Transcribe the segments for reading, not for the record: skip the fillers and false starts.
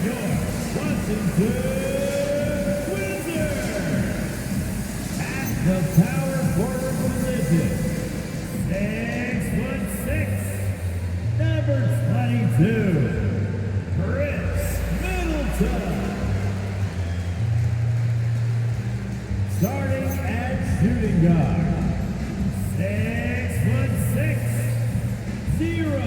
your Washington Wizards. At the power forward position, 6'6", number 22, Chris Middleton. Starting at shooting guard, 6'6", 0.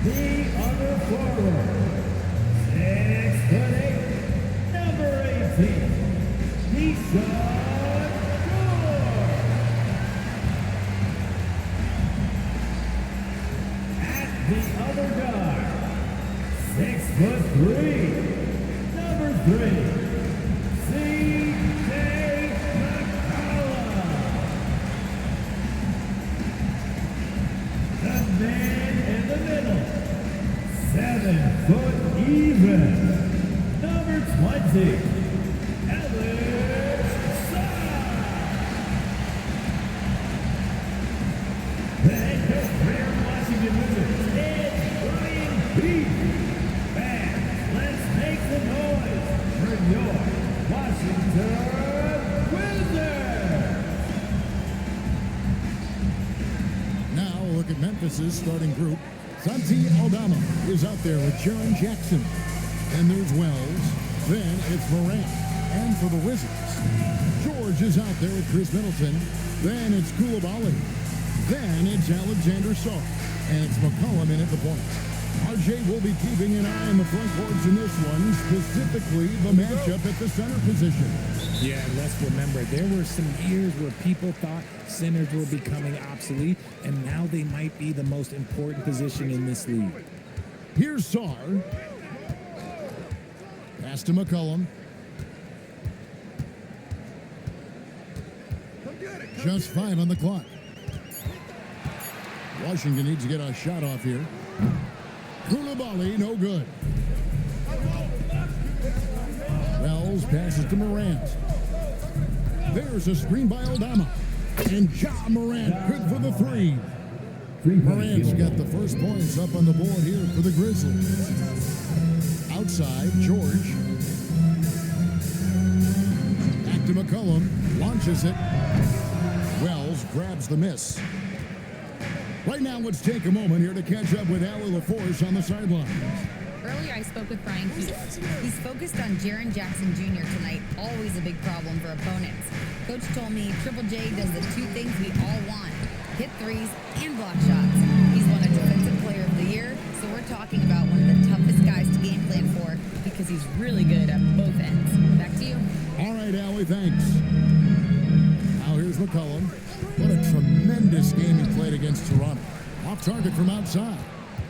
The other forward, 6'8", number 18, Keyshawn George. At the other guard, 6'3", number 3, C.J. McCollum. The man in the middle, 7 foot even, number 20, Alex Saad. The head coach for Washington Wizards is Brian Beach. Fans, let's make some noise for your Washington Wizards. Now look at Memphis's starting group. Santi Aldama is out there with Jaren Jackson. And there's Wells. Then it's Morant. And for the Wizards, George is out there with Chris Middleton. Then it's Koulibaly. Then it's Alexander Sarr. And it's McCollum in at the point. RJ will be keeping an eye on the front courts in this one, specifically the matchup at the center position. Yeah, and let's remember, there were some years where people thought centers were becoming obsolete, and now they might be the most important position in this league. Here's Sarr. Pass to McCollum. Just 5 on the clock. Washington needs to get a shot off here. Koulibaly, no good. Wells passes to Morant. There's a screen by Aldama. And Ja Morant, good for the 3. Morant's got the first points up on the board here for the Grizzlies. Outside, George. Back to McCollum. Launches it. Wells grabs the miss. Right now, let's take a moment here to catch up with Allie LaForce on the sidelines. Earlier, I spoke with Brian Keith. He's focused on Jaren Jackson Jr. tonight, always a big problem for opponents. Coach told me Triple J does the 2 things we all want, hit threes and block shots. He's won a Defensive Player of the Year, so we're talking about one of the toughest guys to game plan for because he's really good at both ends. Back to you. All right, Allie, thanks. Now here's McCollum. What a tremendous game he played against Toronto. Off target from outside.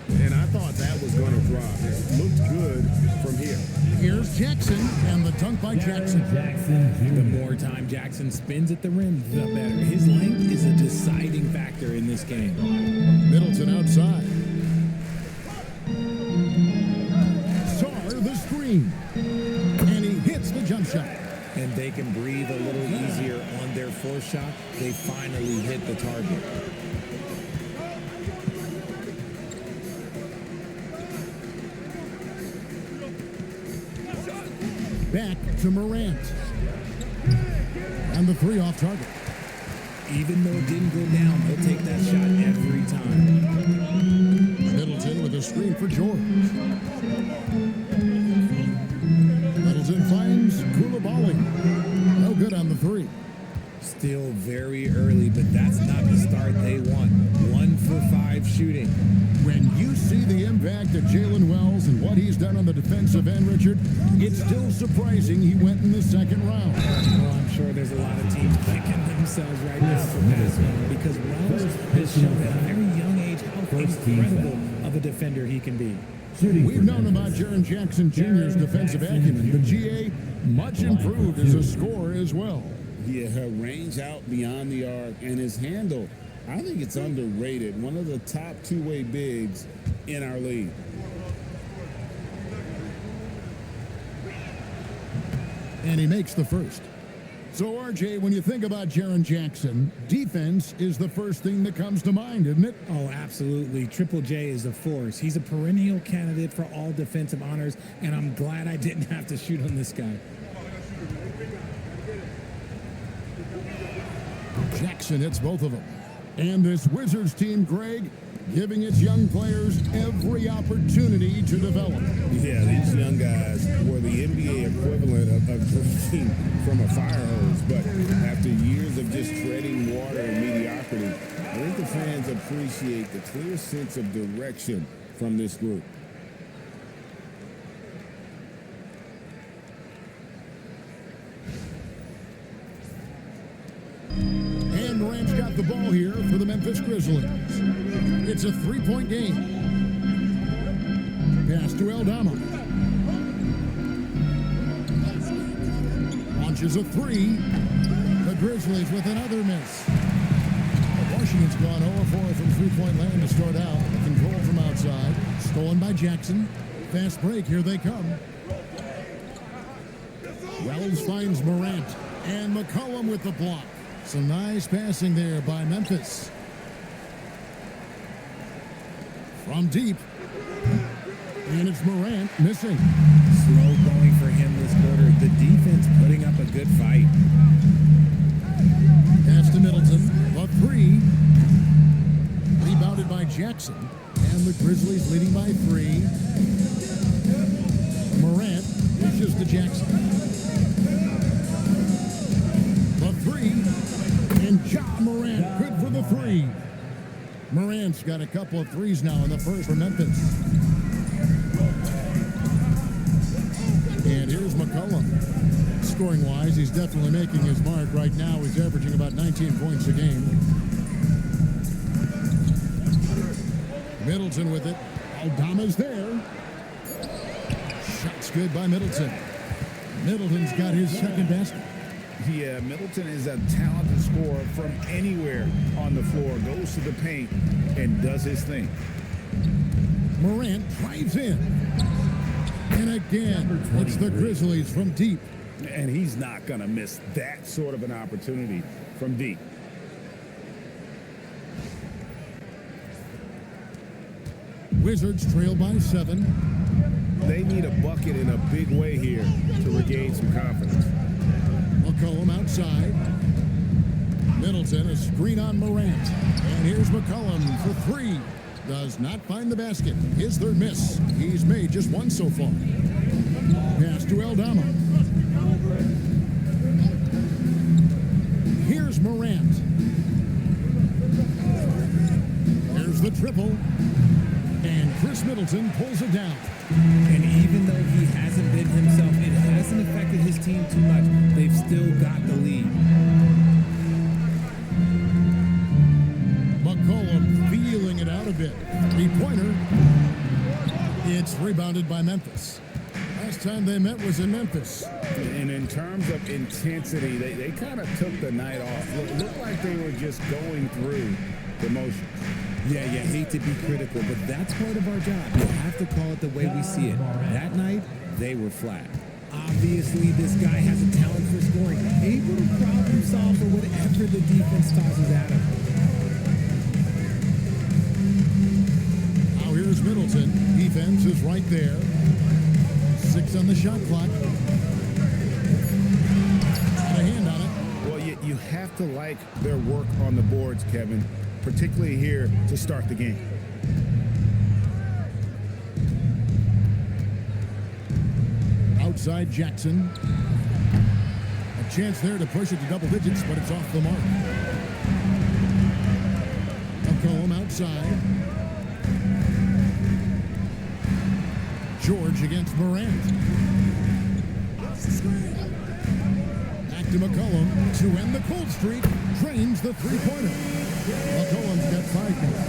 And I thought that was going to drop. It looked good from here. Here's Jackson, and the dunk by Jackson. The more time Jackson spins at the rim, the better. His length is a deciding factor in this game. Middleton outside. Sarr, the screen. And he hits the jump shot. And they can breathe a little easier on their fourth shot. They finally hit the target. Back to Morant. And the 3 off target. Even though it didn't go down, he'll take that shot every time. Middleton with a screen for George. Middleton finds Koulibaly. No good on the 3. Still very early, but that's not the start they want. 1 for 5 shooting. When you see the impact of Jalen Wells and what he's done on the defensive end, Richard, it's still surprising he went in the second round. Well, I'm sure there's a lot of teams kicking themselves right now for passing him because Wells has shown at a very young age how incredible of a defender he can be. We've known about Jaren Jackson Jr.'s defensive acumen, but GA much improved as a scorer as well. Yeah, her range out beyond the arc and his handle, I think it's underrated. One of the top 2-way bigs in our league. And he makes the first. So, RJ, when you think about Jaren Jackson, defense is the first thing that comes to mind, isn't it? Oh, absolutely. Triple J is a force. He's a perennial candidate for all defensive honors, and I'm glad I didn't have to shoot on this guy. Jackson hits both of them. And this Wizards team, Greg, giving its young players every opportunity to develop. Yeah, these young guys were the NBA equivalent of drinking from a fire hose. But after years of just treading water and mediocrity, I think the fans appreciate the clear sense of direction from this group. And Morant's got the ball here for the Memphis Grizzlies. It's a three-point game. Pass to Aldama. Launches a three. The Grizzlies with another miss. Washington's gone 0-4 from three-point land to start out. Control from outside. Stolen by Jackson. Fast break. Here they come. Wells finds Morant. And McCollum with the block. Some nice passing there by Memphis. From deep. And it's Morant missing. Slow going for him this quarter. The defense putting up a good fight. Pass to Middleton. A three. Rebounded by Jackson. And the Grizzlies leading by three. Morant dishes to Jackson. The three. And John Morant, good for the three. Morant's got a couple of threes now in the first for Memphis. And here's McCollum. Scoring-wise, he's definitely making his mark. Right now, he's averaging about 19 points a game. Middleton with it. Aldama's there. Shot's good by Middleton. Middleton's got his second basket. Yeah, Middleton is a talented scorer from anywhere on the floor. Goes to the paint and does his thing. Morant drives in. And again, it's the Grizzlies from deep. And he's not going to miss that sort of an opportunity from deep. Wizards trail by 7. They need a bucket in a big way here to regain some confidence. McCollum outside. Middleton, a screen on Morant. And here's McCollum for three. Does not find the basket. His third miss. He's made just one so far. Pass to Aldama. Here's Morant. There's the triple. And Chris Middleton pulls it down. And even though he hasn't been himself, it hasn't affected his team too much. They've still got the lead. McCollum feeling it out a bit. Three-pointer. It's rebounded by Memphis. Last time they met was in Memphis. And in terms of intensity, they kind of took the night off. It looked like they were just going through the motions. Yeah, you hate to be critical, but that's part of our job. You have to call it the way we see it. That night, they were flat. Obviously, this guy has a talent for scoring, able to problem solve for whatever the defense tosses at him. Now here's Middleton. Defense is right there. 6 on the shot clock. Got a hand on it. Well, you have to like their work on the boards, Kevin, particularly here to start the game. Outside Jackson. A chance there to push it to double digits, but it's off the mark. McCollum outside. George against Morant. Back to McCollum to end the cold streak. Drains the three-pointer. McCollum's got 5 points.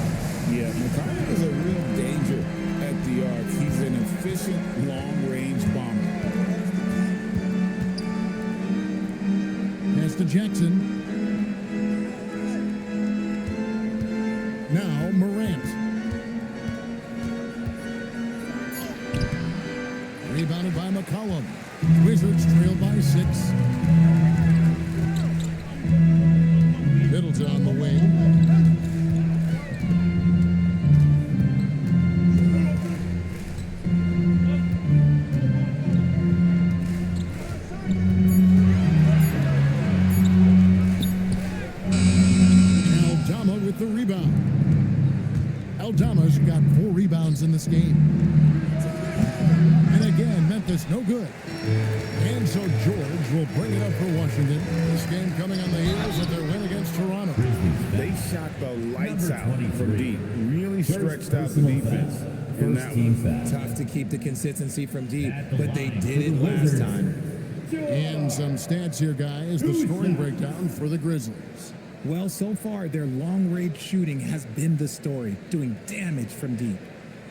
Yeah, McCollum is a real danger at the arc. He's an efficient long-range bomber. Pass to Jackson. Now Morant. Rebounded by McCollum. Wizards trail by 6. Fields on the wing. Aldama with the rebound. Aldama's got 4 rebounds in this game. And again, Memphis no good. And so George will bring it up for Washington. This game coming on the heels of their win against Toronto. They shot the lights out from deep. Really stretched out the defense. And that was Tough to keep the consistency from deep, but they did it last time. And some stats here, guys. The scoring breakdown for the Grizzlies. Well, so far, their long-range shooting has been the story, doing damage from deep.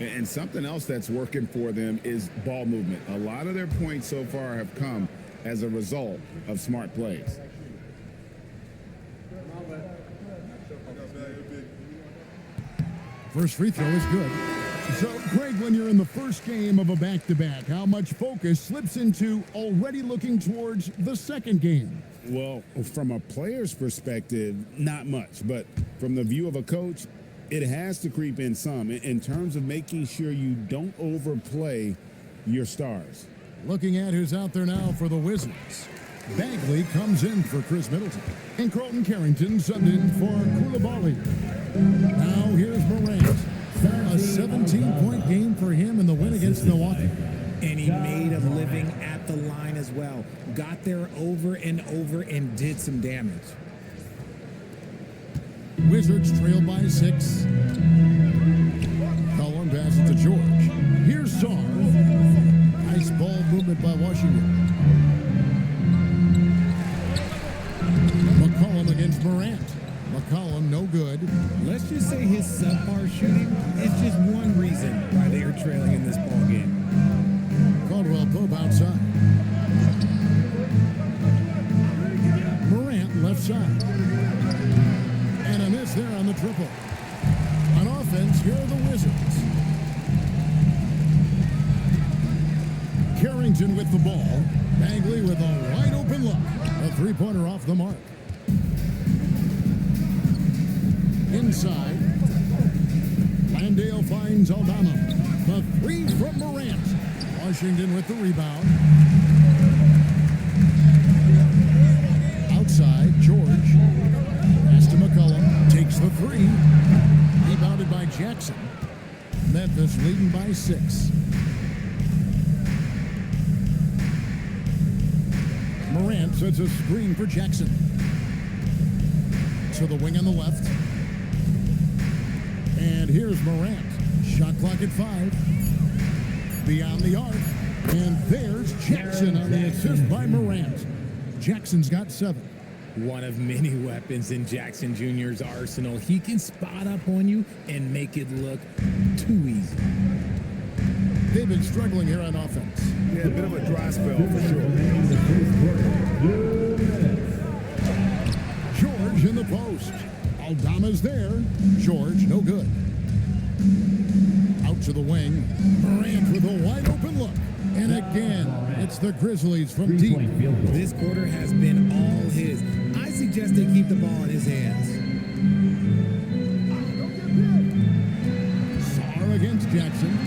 And something else that's working for them is ball movement. A lot of their points so far have come as a result of smart plays. First free throw is good. So, Greg, when you're in the first game of a back-to-back, how much focus slips into already looking towards the second game? Well, from a player's perspective, not much. But from the view of a coach, it has to creep in some in terms of making sure you don't overplay your stars. Looking at who's out there now for the Wizards. Bagley comes in for Chris Middleton. And Carlton Carrington subbed in for Koulibaly. Now here's Morant. A 17-point game for him in the win against Milwaukee. And he made a living at the line as well. Got there over and over and did some damage. Wizards trail by 6. Cullen passes to George. Here's Sarr. Nice ball movement by Washington. McCollum against Morant. McCollum no good. Let's just say his subpar shooting is just one reason why they are trailing in this ball game. Caldwell Pope outside. Morant left side. And a miss there on the triple. On offense, here are the Wizards. Carrington with the ball. Bagley with a wide open look. A three-pointer off the mark. Inside. Landale finds Aldama. The 3 from Morant. Washington with the rebound. Outside, George. Pass to McCollum. Takes the 3. Rebounded by Jackson. Memphis leading by 6. Morant sets a screen for Jackson. To the wing on the left. And here's Morant. Shot clock at 5. Beyond the arc. And there's Jackson on the assist by Morant. Jackson's got 7. One of many weapons in Jackson Jr.'s arsenal. He can spot up on you and make it look too easy. They've been struggling here on offense. Yeah, a bit of a dry spell for sure. George in the post. Aldama's there. George, no good. Out to the wing. Morant with a wide open look. And again, it's the Grizzlies from deep. This quarter has been all his. I suggest they keep the ball in his hands. Sarr against Jackson.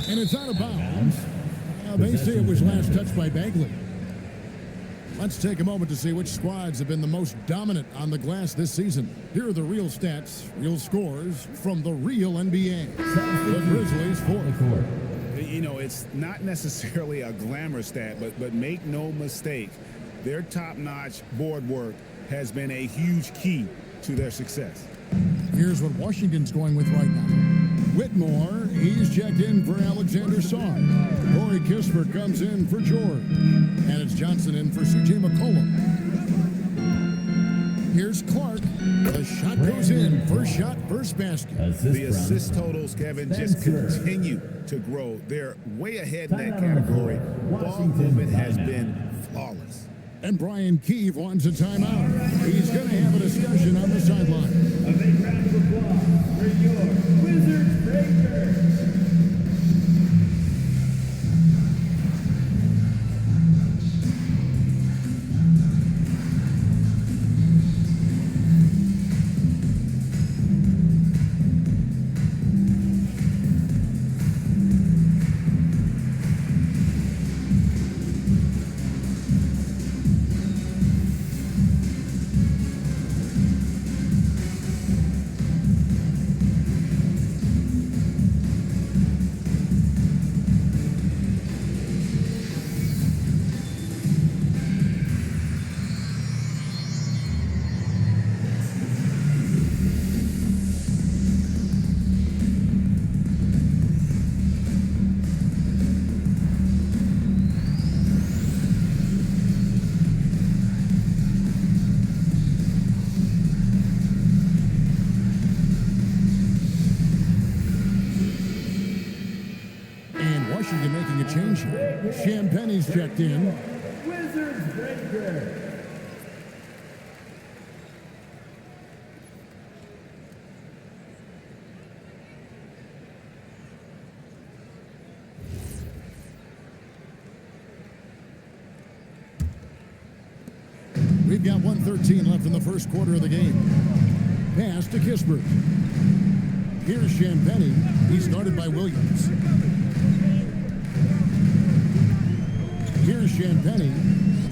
And it's out of bounds. They say it was last touched by Bagley. Let's take a moment to see which squads have been the most dominant on the glass this season. Here are the real stats, real scores from the real NBA. The Grizzlies 4th. You know, it's not necessarily a glamour stat, but make no mistake, their top-notch board work has been a huge key to their success. Here's what Washington's going with right now. Whitmore, he's checked in for Alexander Sarr. Corey Kispert comes in for George. And it's Johnson in for C.J. McCollum. Here's Clark. The shot goes in. First shot, first basket. The assist totals, Kevin, just continue to grow. They're way ahead in that category. Ball movement has been flawless. And Brian Keefe wants a timeout. He's going to have a discussion on the sideline. A big round of applause for your Wizards Breakers. Washington making a change here. Champagne's checked in. Wizards Breaker. We've got 1:13 left in the first quarter of the game. Pass to Kispert. Here's Champagne. He's guarded by Williams. Here's Champagne.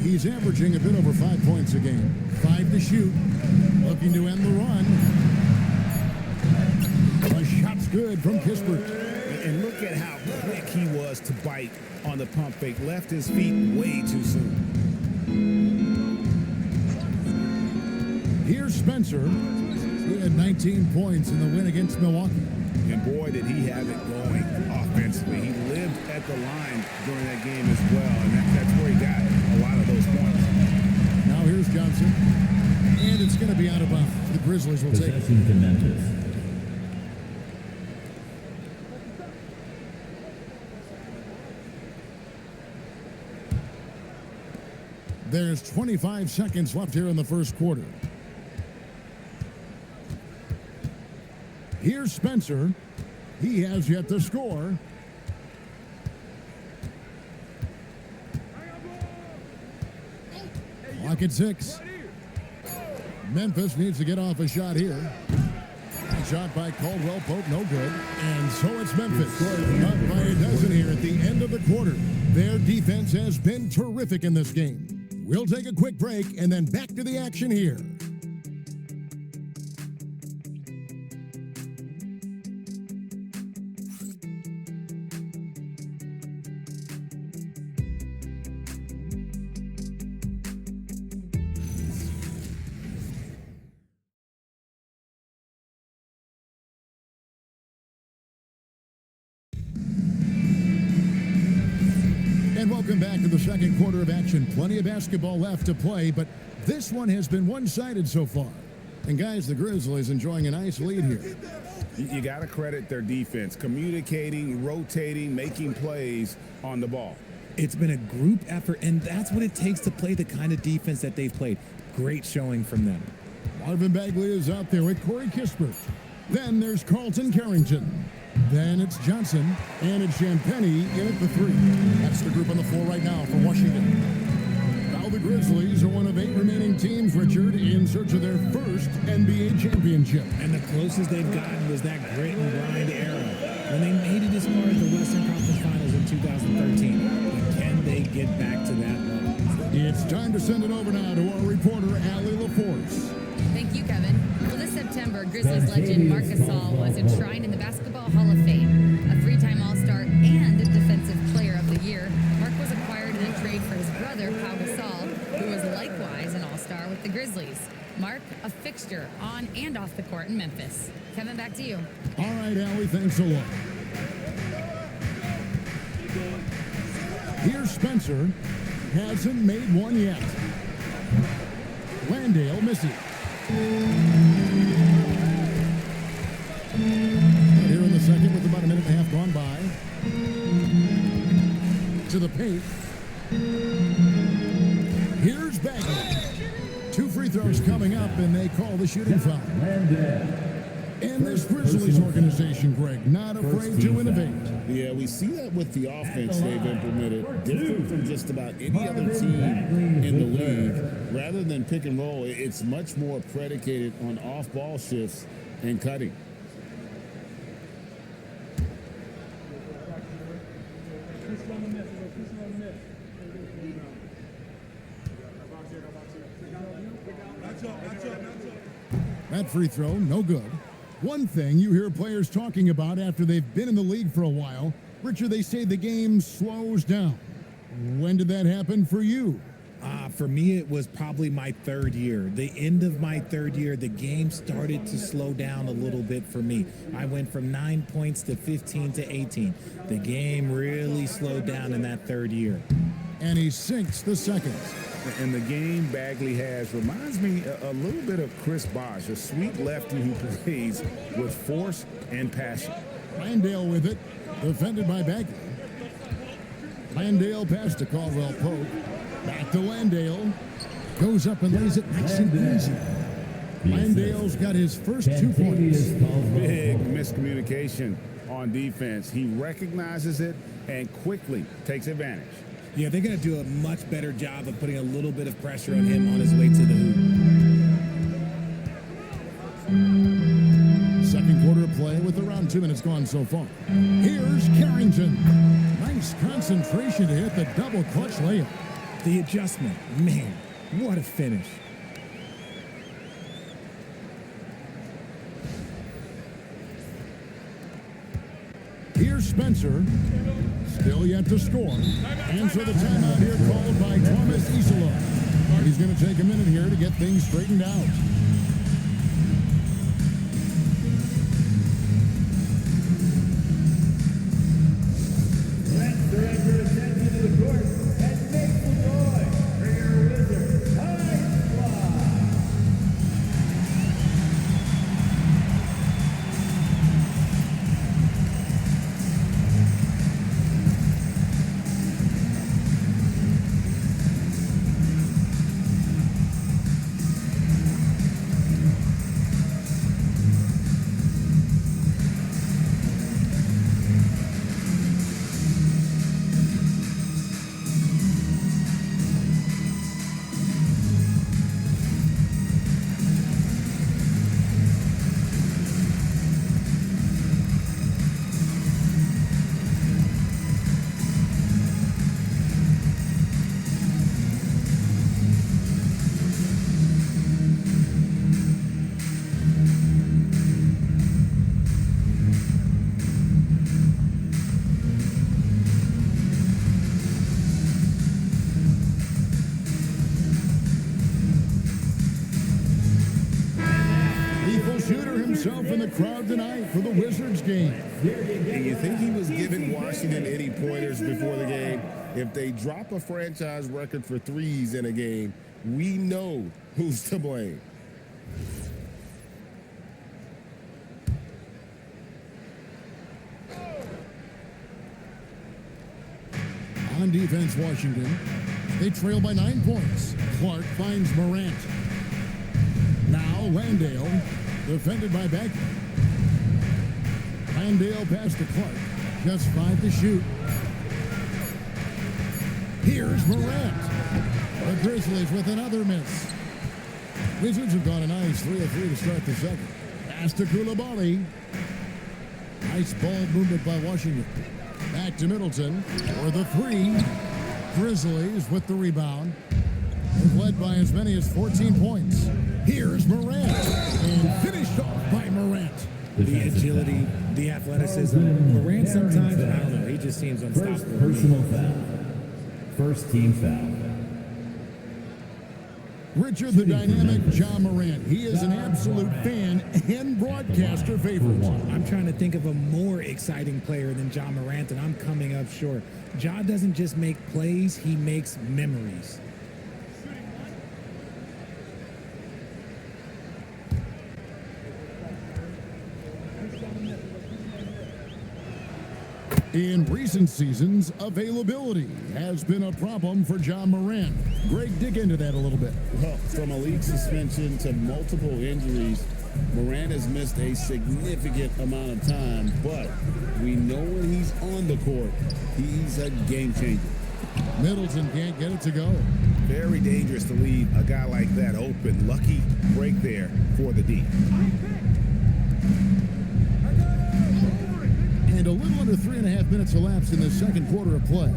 He's averaging a bit over 5 points a game. 5 to shoot. Looking to end the run. The shot's good from Kispert. And look at how quick he was to bite on the pump fake. Left his feet way too soon. Here's Spencer. He had 19 points in the win against Milwaukee. And boy, did he have it going offensively. He lived at the line during that game as well, and that's where he got a lot of those points. Now here's Johnson. And it's going to be out of bounds. The Grizzlies will take it. Possession to Memphis. There's 25 seconds left here in the first quarter. Here's Spencer. He has yet to score. Clock at 6. Memphis needs to get off a shot here. Shot by Caldwell Pope, no good. And so it's Memphis. Up by a dozen here at the end of the quarter. Their defense has been terrific in this game. We'll take a quick break and then back to the action here. And welcome back to the second quarter of action. Plenty of basketball left to play, but this one has been one-sided so far. And guys, the Grizzlies enjoying a nice lead here. You got to credit their defense, communicating, rotating, making plays on the ball. It's been a group effort, and that's what it takes to play the kind of defense that they've played. Great showing from them. Marvin Bagley is out there with Corey Kispert. Then there's Carlton Carrington. Then it's Johnson, and it's Champagnie in at the 3. That's the group on the floor right now for Washington. Now the Grizzlies are one of 8 remaining teams, Richard, in search of their first NBA championship. And the closest they've gotten was that grit and grind era when they made it as far as the Western Conference Finals in 2013. But can they get back to that level? It's time to send it over now to our reporter, Allie LaForce. Thank you, Kevin. Well, this September, Grizzlies legend Marc Gasol was enshrined in the Basketball Hall of Fame. A 3-time All-Star and Defensive Player of the Year, Marc was acquired in a trade for his brother, Pau Gasol, who was likewise an All-Star with the Grizzlies. Marc, a fixture on and off the court in Memphis. Kevin, back to you. All right, Allie, thanks a lot. Here's Spencer. Hasn't made one yet. Landale misses. Here in the second with about a minute and a half gone by. To the paint. Here's Bagley. 2 free throws coming up, and they call the shooting foul. And this Grizzlies organization, Greg, not afraid to innovate. Yeah, we see that with the offense they've implemented, different from just about any other team in the league. Rather than pick and roll, it's much more predicated on off-ball shifts and cutting. That free throw, no good. One thing you hear players talking about after they've been in the league for a while, Richard, they say the game slows down. When did that happen for you? For me, it was probably my 3rd year. The end of my 3rd year, the game started to slow down a little bit for me. I went from 9 points to 15 to 18. The game really slowed down in that 3rd year. And he sinks the second. And the game Bagley has reminds me a little bit of Chris Bosh, a sweet lefty who plays with force and passion. Landale with it, defended by Bagley. Landale pass to Caldwell Pope. Back to Landale. Goes up and lays it nice and easy. Landale's got his first 2 points. Big miscommunication on defense. He recognizes it and quickly takes advantage. Yeah, they're going to do a much better job of putting a little bit of pressure on him on his way to the hoop. Second quarter of play with around 2 minutes gone so far. Here's Carrington. Nice concentration to hit the double clutch layup. The adjustment, man, what a finish. Here's Spencer. Still yet to score. And so the timeout here called by Thomas Isola. He's going to take a minute here to get things straightened out. Let's direct your attention to the court and make some noise for your Wizards High Squad. Himself in the crowd tonight for the Wizards game. And you think he was giving Washington any pointers before the game? If they drop a franchise record for threes in a game, we know who's to blame. On defense, Washington. They trail by 9 points. Clark finds Morant. Now Landale, defended by Bagley. Landale pass to Clark. Just 5 to shoot. Here's Morant. The Grizzlies with another miss. Wizards have gone a nice 3 of 3 to start the second. Pass to Koulibaly. Nice ball movement by Washington. Back to Middleton for the 3. Grizzlies with the rebound. They've led by as many as 14 points. Here's Morant. And finished off by Morant. The agility, the athleticism. Morant sometimes, I don't know, he just seems unstoppable. First personal foul. First team foul. Richard the Dynamic John Morant. He is an absolute fan and broadcaster favorite. I'm trying to think of a more exciting player than John Morant, and I'm coming up short. Ja doesn't just make plays, he makes memories. In recent seasons, availability has been a problem for John Morant. Greg, dig into that a little bit. Well, from a league suspension to multiple injuries, Morant has missed a significant amount of time, but we know when he's on the court, he's a game changer. Middleton can't get it to go. Very dangerous to leave a guy like that open. Lucky break there for the D. And a little under 3.5 minutes elapsed in the second quarter of play.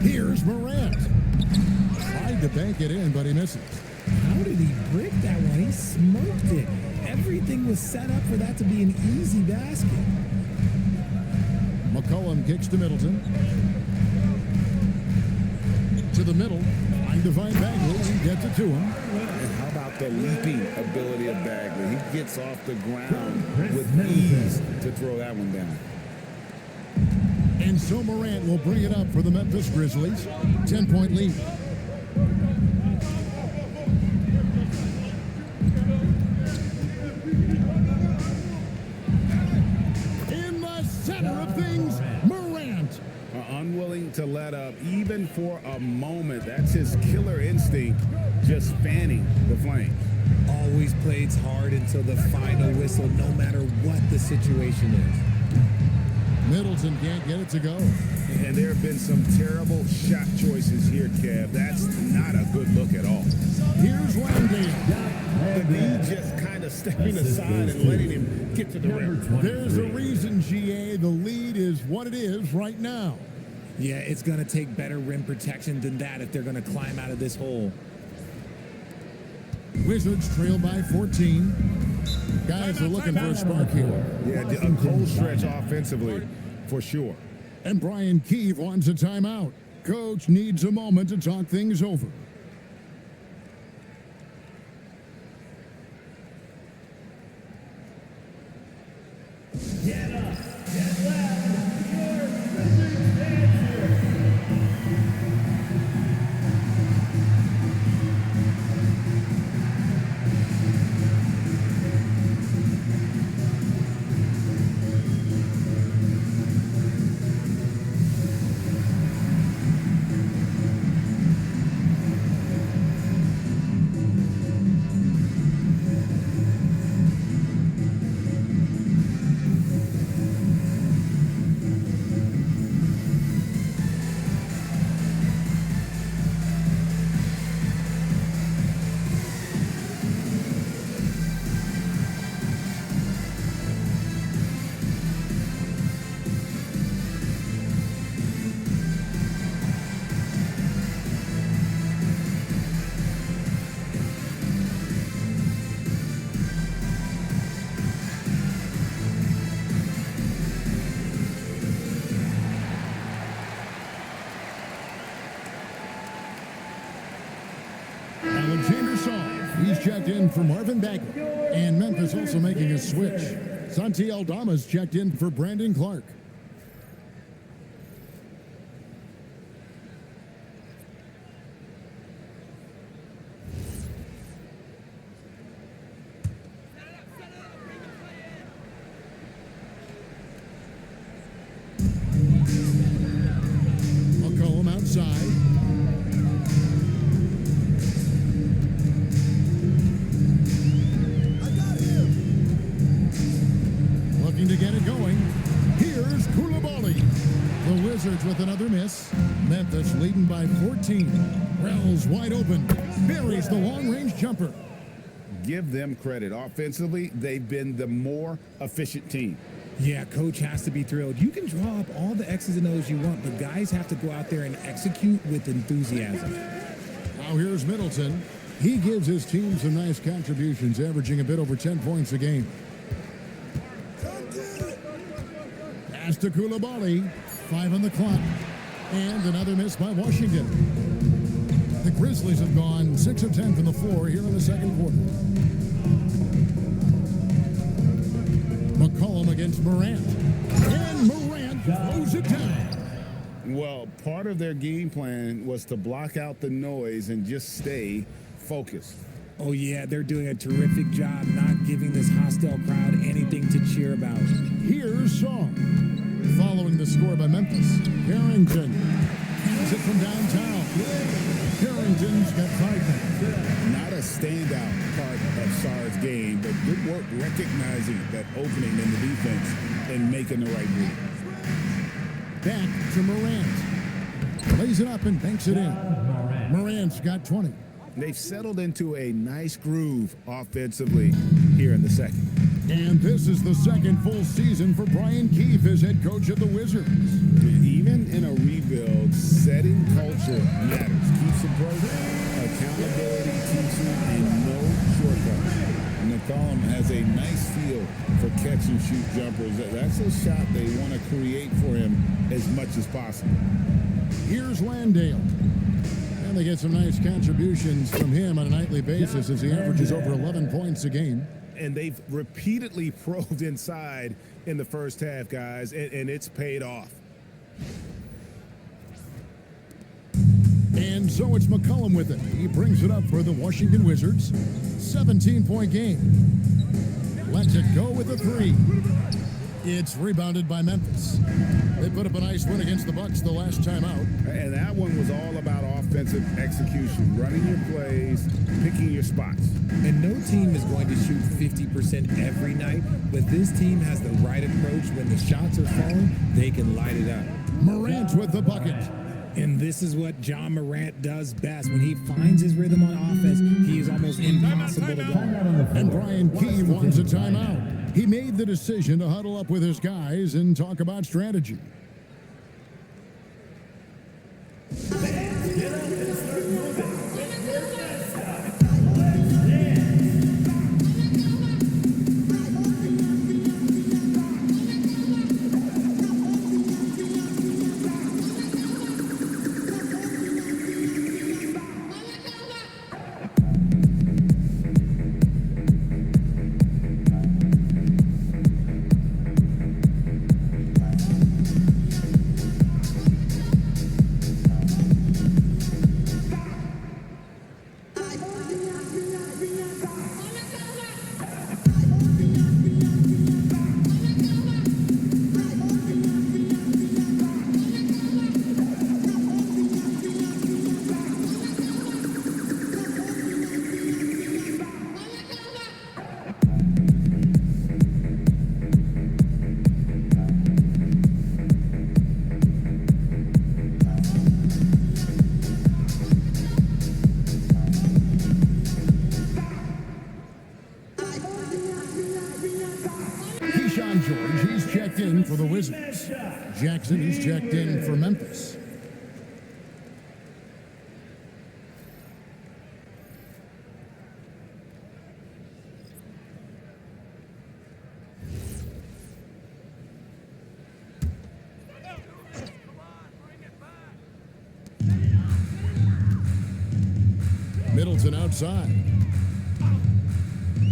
Here's Morant. Tried to bank it in, but he misses. How did he break that one? He smoked it. Everything was set up for that to be an easy basket. McCollum kicks to Middleton. To the middle. Trying to find Bagley. He gets it to him. And how about the leaping ability of Bagley? He gets off the ground with ease to throw that one down. And so Morant will bring it up for the Memphis Grizzlies. 10-point lead. In the center of things, Morant. willing to let up even for a moment. That's his killer instinct, just fanning the flames. Always plays hard until the final whistle, no matter what the situation is. Middleton can't get it to go. And there have been some terrible shot choices here, Kev. That's not a good look at all. Here's Landale. The D just kind of stepping aside and letting him get to the rim. There's a reason, GA. The lead is what it is right now. Yeah, it's going to take better rim protection than that if they're going to climb out of this hole. Wizards trail by 14. Guys are looking for a spark here. Yeah, a cold stretch offensively, for sure. And Brian Keefe wants a timeout. Coach needs a moment to talk things over. Get up, get loud, your Wizards answer. Alexander Saul, he's checked in for Marvin Bagley. And Memphis also making a switch. Santi Aldama's checked in for Brandon Clark. McCollum outside. Looking to get it going. Here's Koulibaly. The Wizards with another miss. Memphis leading by 14. Wells wide open. Buries the long-range jumper. Give them credit. Offensively, they've been the more efficient team. Yeah, coach has to be thrilled. You can draw up all the X's and O's you want, but guys have to go out there and execute with enthusiasm. Now here's Middleton. He gives his team some nice contributions, averaging a bit over 10 points a game. Pass to Koulibaly. 5 on the clock. And another miss by Washington. The Grizzlies have gone 6 of 10 from the floor here in the second quarter. McCollum against Morant. And Morant throws it down. Well, part of their game plan was to block out the noise and just stay focused. Oh, yeah, they're doing a terrific job not giving this hostile crowd anything to cheer about. Here's Shaw. Following the score by Memphis. Harrington hands it from downtown. Harrington's got 5 minutes. Not a standout part of Sarr's game, but good work recognizing that opening in the defense and making the right read. Back to Morant. Lays it up and banks it in. Morant's got 20. They've settled into a nice groove offensively here in the second. And this is the second full season for Brian Keefe as head coach of the Wizards. Even in a rebuild, setting culture matters. Keeps approach, accountability, teaching, and no shortcuts. McCollum has a nice feel for catch and shoot jumpers. That's a shot they want to create for him as much as possible. Here's Landale. And they get some nice contributions from him on a nightly basis as he averages over 11 points a game. And they've repeatedly probed inside in the first half, guys, and it's paid off. And so it's McCollum with it. He brings it up for the Washington Wizards. 17-point game. Lets it go with a 3. It's rebounded by Memphis. They put up a nice win against the Bucks the last time out. And that one was all about offensive execution, running your plays, picking your spots. And no team is going to shoot 50% every night, but this team has the right approach. When the shots are falling, they can light it up. Morant with the bucket. And this is what John Morant does best. When he finds his rhythm on offense, he is almost impossible to guard. And Brian Key wants a timeout. He made the decision to huddle up with his guys and talk about strategy. George, he's checked in for the Wizards. Jackson, he's checked in for Memphis. Middleton outside.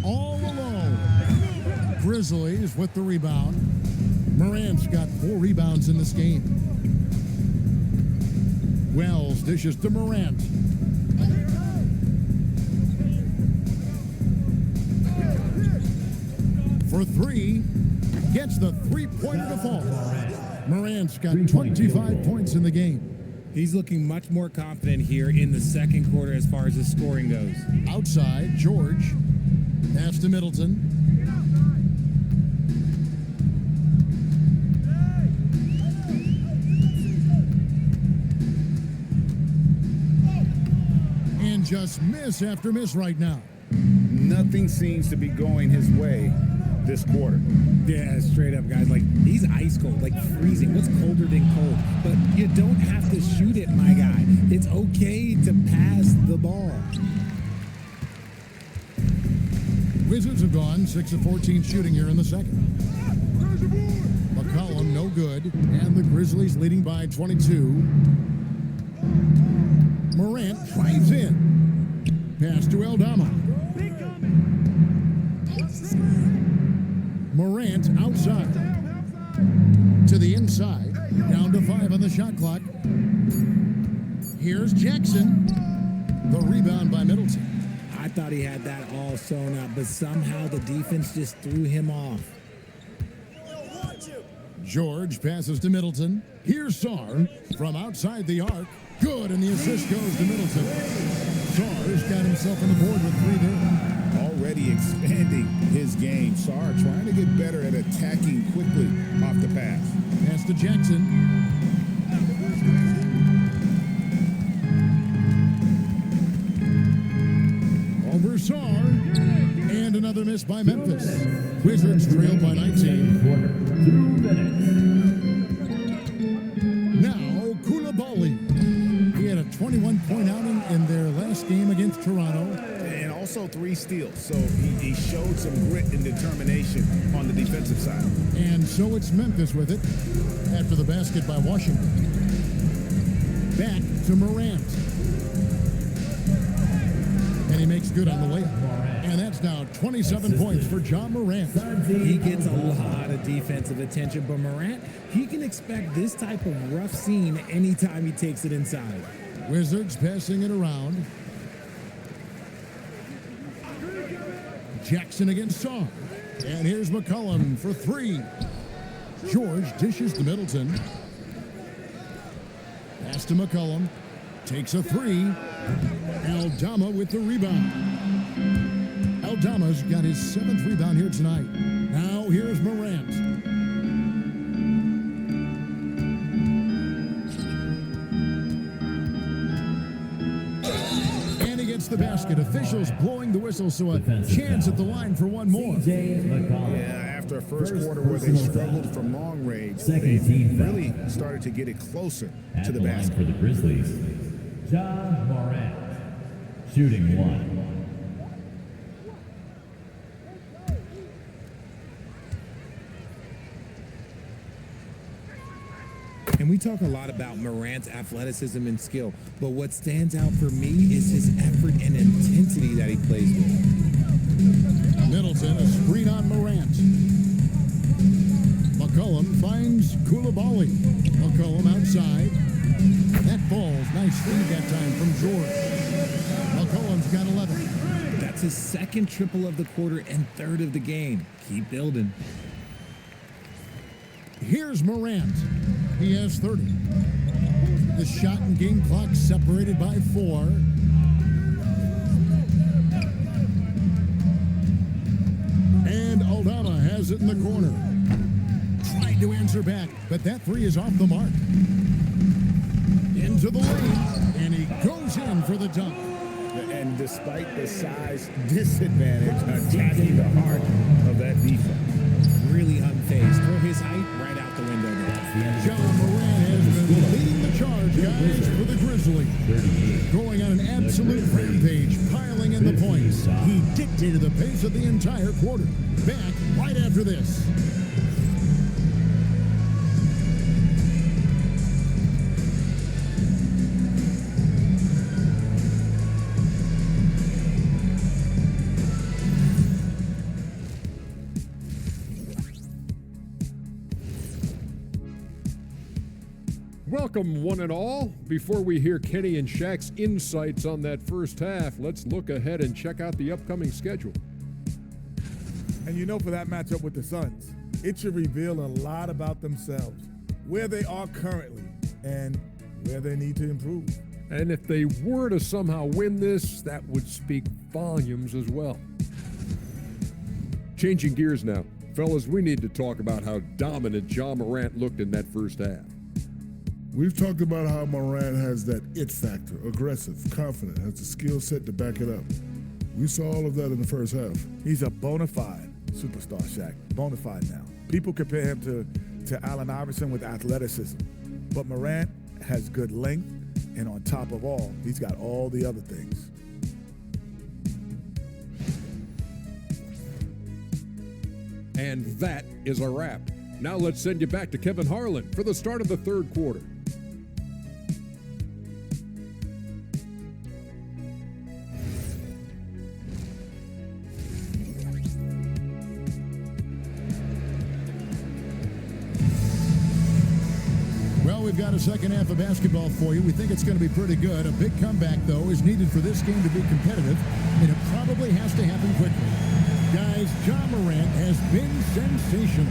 All alone. Grizzlies with the rebound. Morant's got 4 rebounds in this game. Wells dishes to Morant. For 3. Gets the three-pointer to fall. Morant's got 25 points in the game. He's looking much more confident here in the second quarter as far as his scoring goes. Outside, George. Pass to Middleton. And just miss after miss right now. Nothing seems to be going his way this quarter. Yeah, straight up, guys. Like, he's ice cold, like freezing. What's colder than cold? But you don't have to shoot it, my guy. It's okay to pass the ball. Wizards have gone 6 of 14 shooting here in the second. McCollum, no good. And the Grizzlies leading by 22. Morant drives in. Pass to Aldama. Morant outside. To the inside. Down to 5 on the shot clock. Here's Jackson. The rebound by Middleton. I thought he had that all sewn up, but somehow the defense just threw him off. George passes to Middleton. Here's Sarr from outside the arc. Good, and the assist goes to Middleton. Sarr's got himself on the board with 3 there. Already expanding his game. Sarr trying to get better at attacking quickly off the pass. Pass to Jackson. Over Sarr. And another miss by Memphis. Wizards trail by 19. Quarter, 2 minutes. Now, Koulibaly. He had a 21-point outing in their last game against Toronto. And also 3 steals. So he showed some grit and determination on the defensive side. And so it's Memphis with it after the basket by Washington. Back to Morant. And he makes good on the layup. And that's now 27 points for John Morant. He gets a lot of defensive attention, but Morant, he can expect this type of rough scene anytime he takes it inside. Wizards passing it around. Jackson against Sarr. And here's McCollum for 3. George dishes to Middleton. Pass to McCollum. Takes a three. Aldama with the rebound. Aldama's got his 7th rebound here tonight. Now here's Morant. And he gets the basket. Officials blowing the whistle, so a chance at the line for one more. Yeah, after a first quarter where they struggled from long range, they really started to get it closer to the basket. For the Grizzlies, John Morant, shooting 1. And we talk a lot about Morant's athleticism and skill, but what stands out for me is his effort and intensity that he plays with. Middleton, a screen on Morant. McCollum finds Koulibaly. McCollum outside. That falls. Nice feed that time from George. McCollum's got 11. That's his 2nd triple of the quarter and 3rd of the game. Keep building. Here's Morant. He has 30. The shot and game clock separated by 4. And Aldama has it in the corner. Tried to answer back, but that 3 is off the mark. Into the lane, and he goes in for the dunk. And despite the size disadvantage, attacking the heart of that defense. Really unfazed. Throw his height right out the window there. John Morant has been leading the charge, guys, for the Grizzlies. Going on an absolute rampage, piling in the points. He dictated the pace of the entire quarter. Back right after this. Welcome, one and all. Before we hear Kenny and Shaq's insights on that first half, let's look ahead and check out the upcoming schedule. And you know, for that matchup with the Suns, it should reveal a lot about themselves, where they are currently, and where they need to improve. And if they were to somehow win this, that would speak volumes as well. Changing gears now. Fellas, we need to talk about how dominant John Morant looked in that first half. We've talked about how Morant has that it factor, aggressive, confident, has the skill set to back it up. We saw all of that in the first half. He's a bona fide superstar, Shaq. Bona fide now. People compare him to Allen Iverson with athleticism. But Morant has good length, and on top of all, he's got all the other things. And that is a wrap. Now let's send you back to Kevin Harlan for the start of the third quarter. Well, we've got a second half of basketball for you. We think it's going to be pretty good. A big comeback, though, is needed for this game to be competitive, and it probably has to happen quickly. Guys, John Morant has been sensational.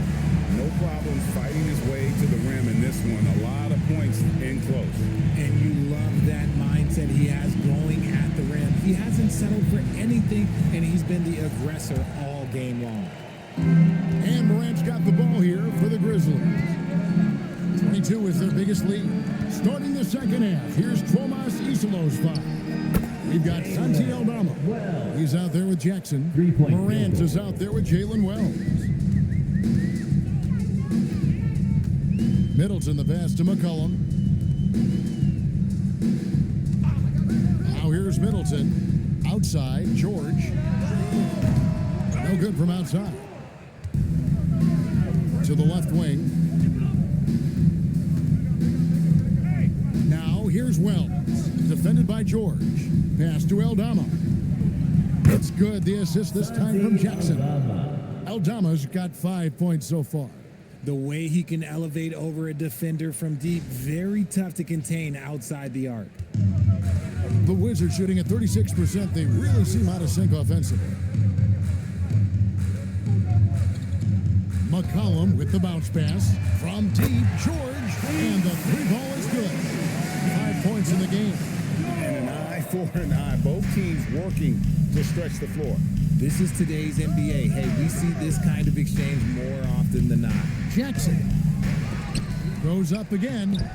No problems fighting his way to the rim in this one. A lot of points in close. And you love that mindset he has going at the rim. He hasn't settled for anything, and he's been the aggressor all game long. And Morant's got the ball here for the Grizzlies. 22 is their biggest lead. Starting the second half, here's Tomas Isolo's foul. We've got Santi Aldama. He's out there with Jackson. Morant is out there with Jalen Wells. Middleton, the pass to McCollum. Now here's Middleton. Outside, George. No good from outside. To the left wing. Now here's Wells. Defended by George. Pass to Aldama. It's good. The assist this time from Jackson. Aldama's got 5 points so far. The way he can elevate over a defender from deep, very tough to contain outside the arc. The Wizards shooting at 36%. They really seem out of sync offensively. McCollum with the bounce pass. From deep, George. And the three ball is good. 5 points in the game. And an eye for an eye. Both teams working to stretch the floor. This is today's NBA. Hey, we see this kind of exchange more often than not. Jackson goes up again.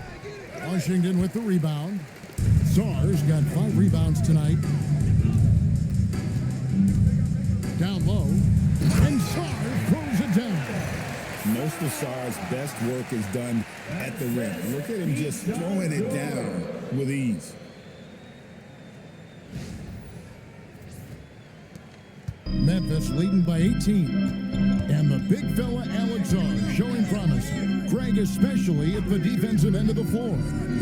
Washington with the rebound. Czar's got 5 rebounds tonight. Down low. And Czar throws it down. Most of Sar's best work is done at the rim. Look at him just throwing it down with ease. Memphis leading by 18. And the big fella Alex Czar showing promise. Greg especially at the defensive end of the floor.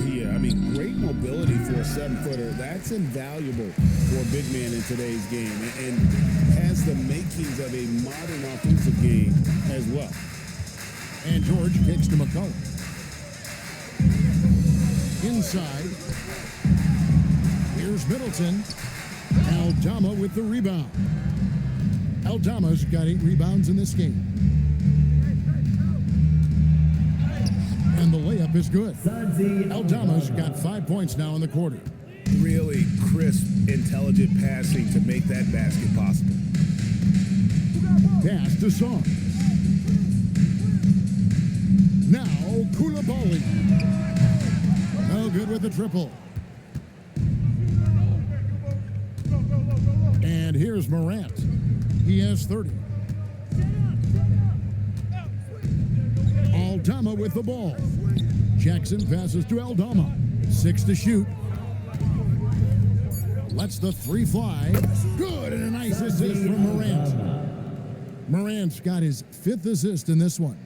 Yeah, I mean, great mobility for a 7-footer. That's invaluable for a big man in today's game, and has the makings of a modern offensive game as well. And George kicks to McCollum. Inside. Here's Middleton. Aldama with the rebound. Aldama's got 8 rebounds in this game. And the layup is good. Aldama's got 5 points now in the quarter. Really crisp, intelligent passing to make that basket possible. Pass to Song. Now Koulibaly. No good with the triple. And here's Morant. He has 30. Aldama with the ball. Jackson passes to Aldama. 6 to shoot. Lets the 3 fly. Good, and a nice assist from Morant. Morant's got his 5th assist in this one.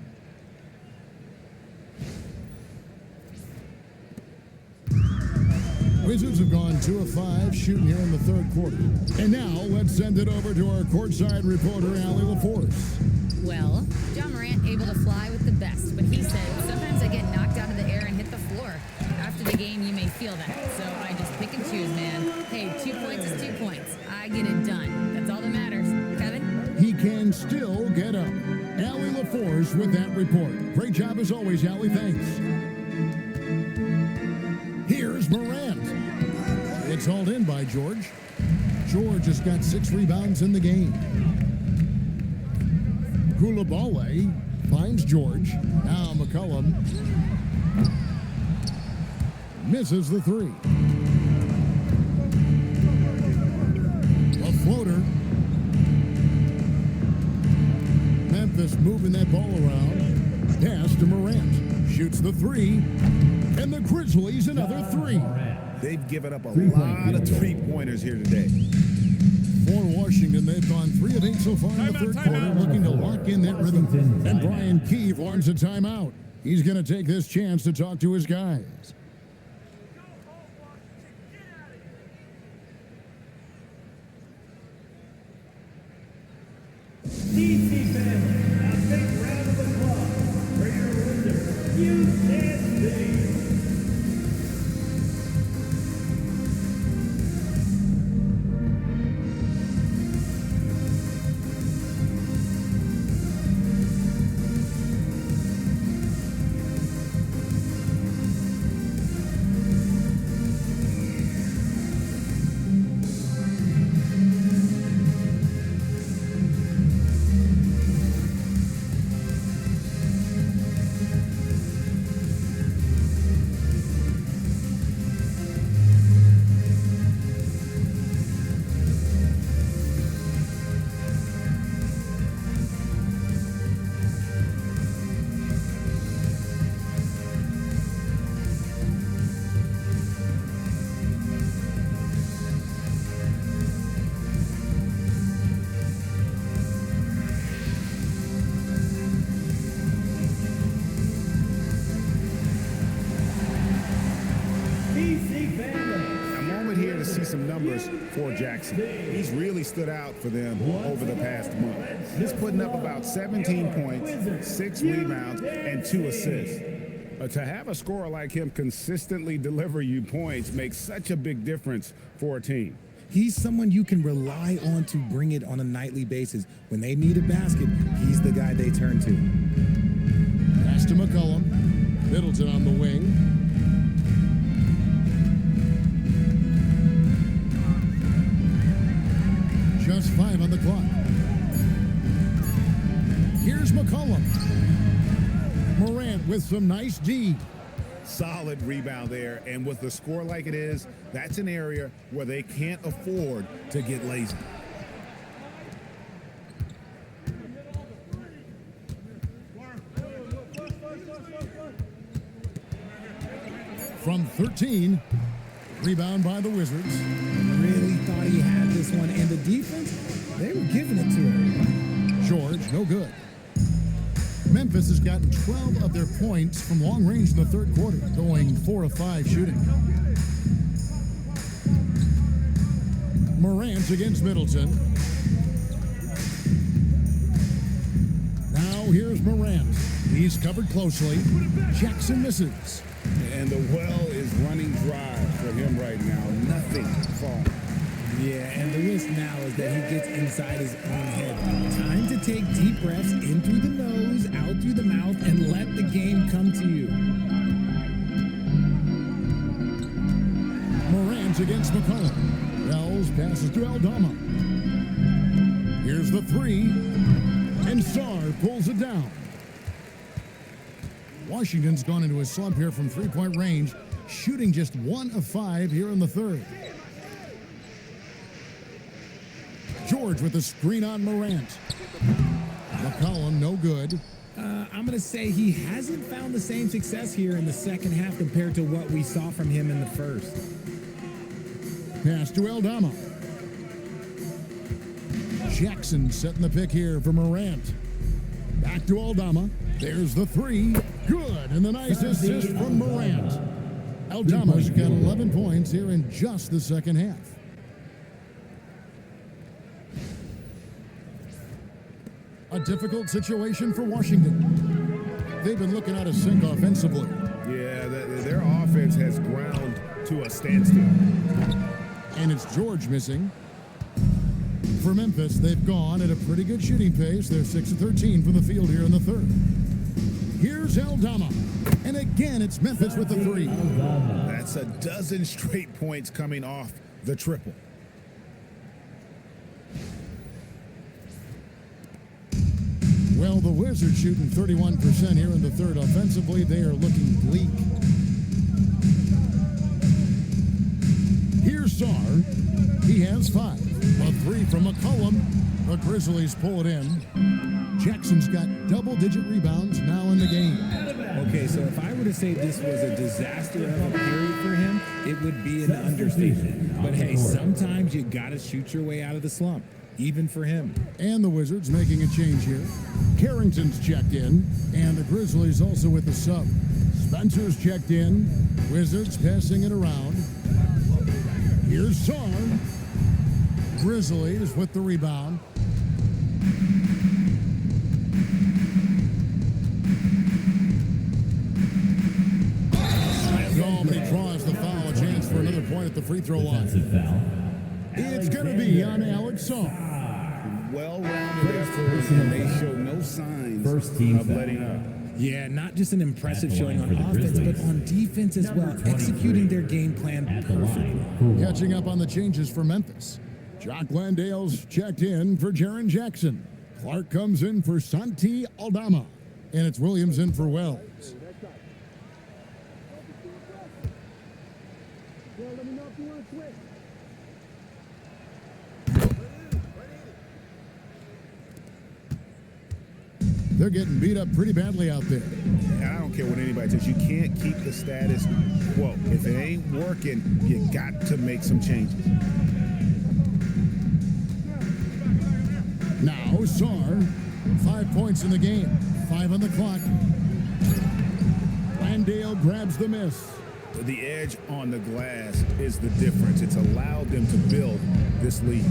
Wizards have gone 2 of 5 shooting here in the 3rd quarter. And now let's send it over to our courtside reporter, Allie LaForce. Well, John Morant able to fly with the best, but he said, sometimes I get knocked out of the air and hit the floor. After the game, you may feel that, so I just pick and choose, man. Hey, 2 points is 2 points. I get it done. That's all that matters. Kevin? He can still get up. Allie LaForce with that report. Great job as always, Allie. Thanks. Here's Morant. It's hauled in by George. George has got 6 rebounds in the game. Koulibaly finds George. Now McCollum misses the 3. A floater. Memphis moving that ball around. Pass to Morant. Shoots the 3. And the Grizzlies another 3. They've given up a lot of 3-pointers here today. For Washington, they've gone 3 of 8 so far in the 3rd quarter, looking to lock in that rhythm. And Brian Keefe wants a timeout. He's going to take this chance to talk to his guys. DC family, a big round of applause for your winner, USA. Some numbers for Jackson. He's really stood out for them over the past month. He's putting up about 17 points, 6 rebounds, and 2 assists. To have a scorer like him consistently deliver you points makes such a big difference for a team. He's someone you can rely on to bring it on a nightly basis. When they need a basket, he's the guy they turn to. to McCollum. Middleton on the wing. Just 5 on the clock. Here's McCollum. Morant with some nice D. Solid rebound there, and with the score like it is, that's an area where they can't afford to get lazy. From 13, rebound by the Wizards. Really thought he had this one, and the defense, they were giving it to him. George, no good. Memphis has gotten 12 of their points from long range in the third quarter, going 4 of 5 shooting. Morant against Middleton. Now here's Morant. He's covered closely. Jackson misses. And the well is running dry for him right now. Nothing falling. Yeah, and the risk now is that he gets inside his own head. Time to take deep breaths in through the nose, out through the mouth, and let the game come to you. Morant against McCollum. Wells passes to Aldama. Here's the 3. And Sarr pulls it down. Washington's gone into a slump here from three-point range, shooting just 1 of 5 here in the third. George with a screen on Morant. McCollum, no good. I'm going to say he hasn't found the same success here in the second half compared to what we saw from him in the first. Pass to Aldama. Jackson setting the pick here for Morant. Back to Aldama. There's the 3. Good. And the nice assist from Morant. Aldama's got 11 points here in just the second half. A difficult situation for Washington. They've been looking out of sync offensively. Yeah, their offense has ground to a standstill. And it's George missing. For Memphis, they've gone at a pretty good shooting pace. They're 6 of 13 from the field here in the third. Here's Aldama. And again, it's Memphis with the 3. That's a dozen straight points coming off the triple. Well, the Wizards shooting 31% here in the third. Offensively, they are looking bleak. Here's Sarr. He has 5. A 3 from McCollum. The Grizzlies pull it in. Jackson's got double-digit rebounds now in the game. Okay, so if I were to say this was a disaster of a period for him, it would be an understatement. But hey, sometimes you got to shoot your way out of the slump, even for him. And the Wizards making a change here. Carrington's checked in, and the Grizzlies also with the sub. Spencer's checked in. Wizards passing it around. Here's Sarr. Grizzlies with the rebound. But he draws the foul. A chance for another point at the free throw line. It's going to be on Alex Sarr. Well-rounded effort, and they show no signs of letting up. Yeah, not just an impressive showing on offense, but on defense as well, executing their game plan perfectly. Catching up on the changes for Memphis. Jock Landale's checked in for Jaren Jackson. Clark comes in for Santi Aldama. And it's Williams in for Wells. They're getting beat up pretty badly out there. And I don't care what anybody says. You can't keep the status quo. If it ain't working, you got to make some changes. Now Sarr, 5 points in the game, 5 on the clock. Landale grabs the miss. The edge on the glass is the difference. It's allowed them to build this lead.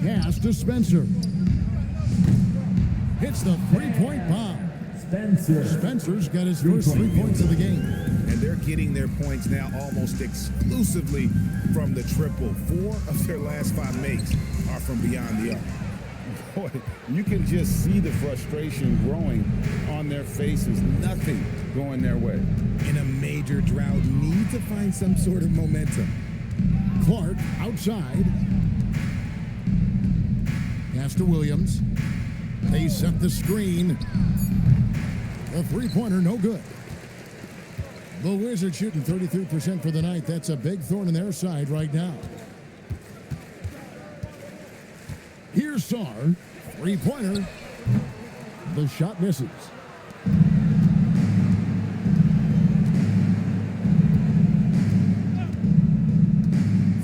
Pass to Spencer. Hits the three-point bomb. Spencer's got his first 3 points of the game. And they're getting their points now almost exclusively from the triple. 4 of their last 5 makes are from beyond the arc. Boy, you can just see the frustration growing on their faces. Nothing going their way. In a major drought, need to find some sort of momentum. Clark outside. Pass to Williams. They set the screen. The three-pointer, no good. The Wizards shooting 33% for the night. That's a big thorn in their side right now. Here's Sarr. Three-pointer. The shot misses.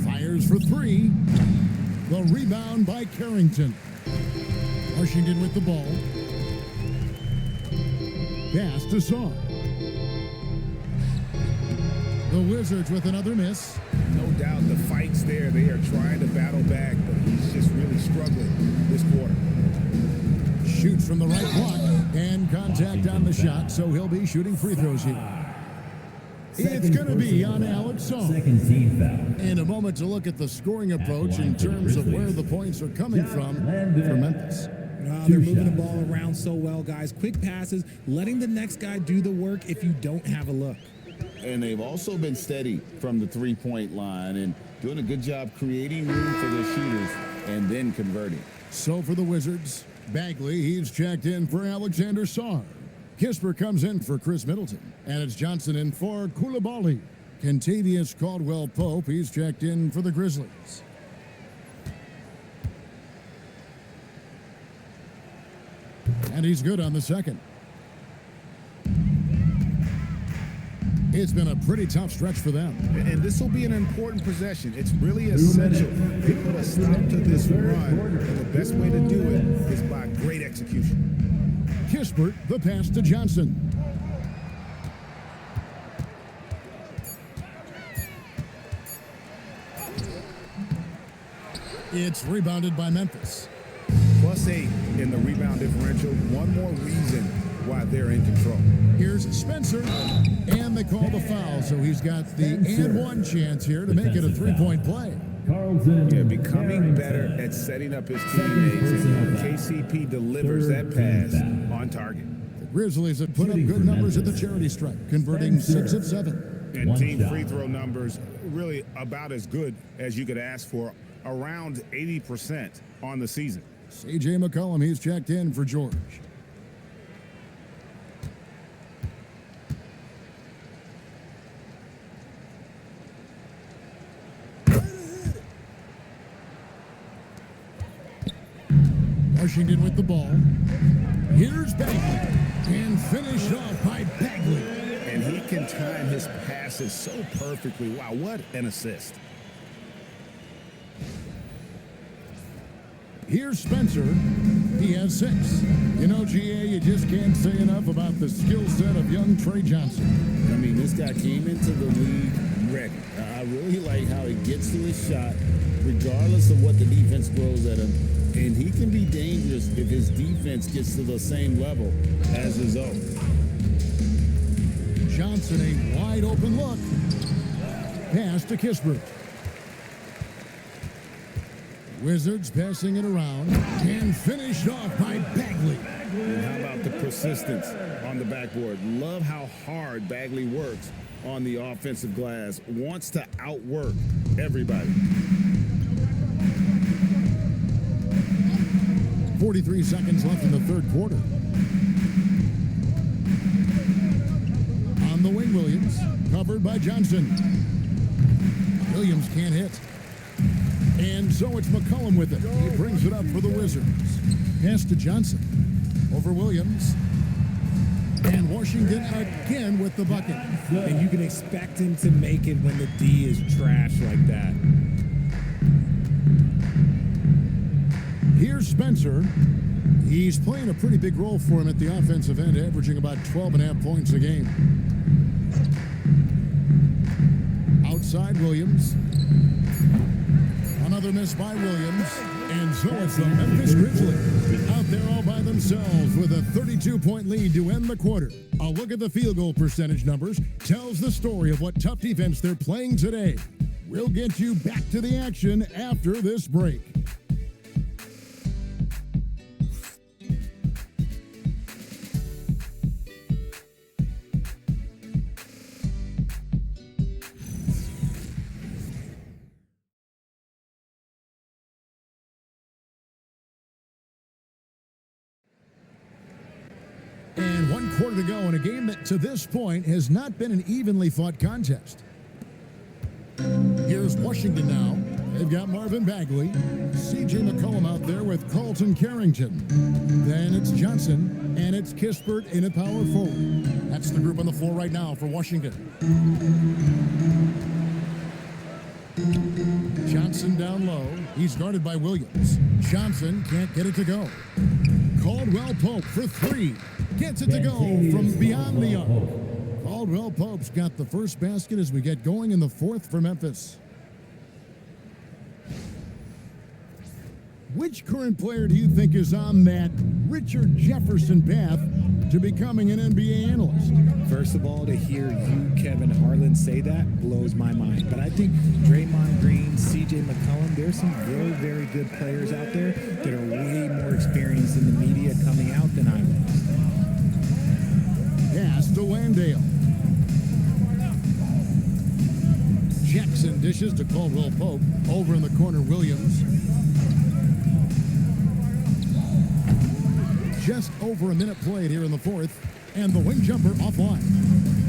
Fires for 3. The rebound by Carrington. Washington with the ball. Pass to Sarr. The Wizards with another miss. No doubt the fight's there. They are trying to battle back, but he's just really struggling this quarter. Shoots from the right block and contact on the shot, so he'll be shooting free throws here. It's going to be on Alex Sarr. Second team foul. In a moment to look at the scoring approach in terms of where the points are coming from for Memphis. They're moving the ball around so well, guys. Quick passes, letting the next guy do the work if you don't have a look. And they've also been steady from the three-point line and doing a good job creating room for their shooters and then converting. So for the Wizards, Bagley, he's checked in for Alexander Sarr. Kispert comes in for Chris Middleton. And it's Johnson in for Coulibaly. Kentavious Caldwell-Pope, he's checked in for the Grizzlies. And he's good on the second. It's been a pretty tough stretch for them. And this will be an important possession. It's really essential. They put a stop to this run, and the best way to do it is by great execution. Kispert, the pass to Johnson. It's rebounded by Memphis. +8 in the rebound differential. One more reason why they're in control. Here's Spencer, and they call the foul, so he's got the and one chance here to make it a three-point play. Yeah, becoming better at setting up his teammates, and KCP delivers that pass on target. The Grizzlies have put up good numbers at the charity stripe, converting 6 of 7. And team free throw numbers really about as good as you could ask for, around 80% on the season. C.J. McCollum, he's checked in for George. Washington with the ball. Here's Bagley. And finished off by Bagley. And he can time his passes so perfectly. Wow, what an assist. Here's Spencer. He has 6. You know, GA, you just can't say enough about the skill set of young Trey Johnson. I mean, this guy came into the league ready. I really like how he gets to his shot, regardless of what the defense throws at him. And he can be dangerous if his defense gets to the same level as his own. Johnson, a wide open look. Pass to Kispert. Wizards passing it around and finished off by Bagley. And how about the persistence on the backboard? Love how hard Bagley works on the offensive glass. Wants to outwork everybody. 43 seconds left in the third quarter. On the wing, Williams, covered by Johnson. Williams can't hit. And so it's McCollum with it. He brings it up for the Wizards. Pass to Johnson. Over Williams. And Washington again with the bucket. And you can expect him to make it when the D is trash like that. Here's Spencer. He's playing a pretty big role for him at the offensive end, averaging about 12.5 points a game. Outside Williams. Another miss by Williams. And so it's the Memphis Grizzlies out there all by themselves with a 32-point lead to end the quarter. A look at the field goal percentage numbers tells the story of what tough defense they're playing today. We'll get you back to the action after this break. And 1 quarter to go in a game that to this point has not been an evenly fought contest. Here's Washington now. They've got Marvin Bagley, C.J. McCollum out there with Colton Carrington. Then it's Johnson, and it's Kispert in a power forward. That's the group on the floor right now for Washington. Johnson down low. He's guarded by Williams. Johnson can't get it to go. Caldwell Pope for three. Gets it to go from beyond the arc. Caldwell Pope's got the first basket as we get going in the fourth for Memphis. Which current player do you think is on that Richard Jefferson path to becoming an NBA analyst? First of all, to hear you, Kevin Harlan, say that blows my mind. But I think Draymond Green, C.J. McCollum, there's some very, very good players out there that are way more experienced in the media coming out than I was. Pass to Landale. Jackson dishes to Caldwell Pope. Over in the corner, Williams. Just over a minute played here in the fourth, and the wing jumper offline.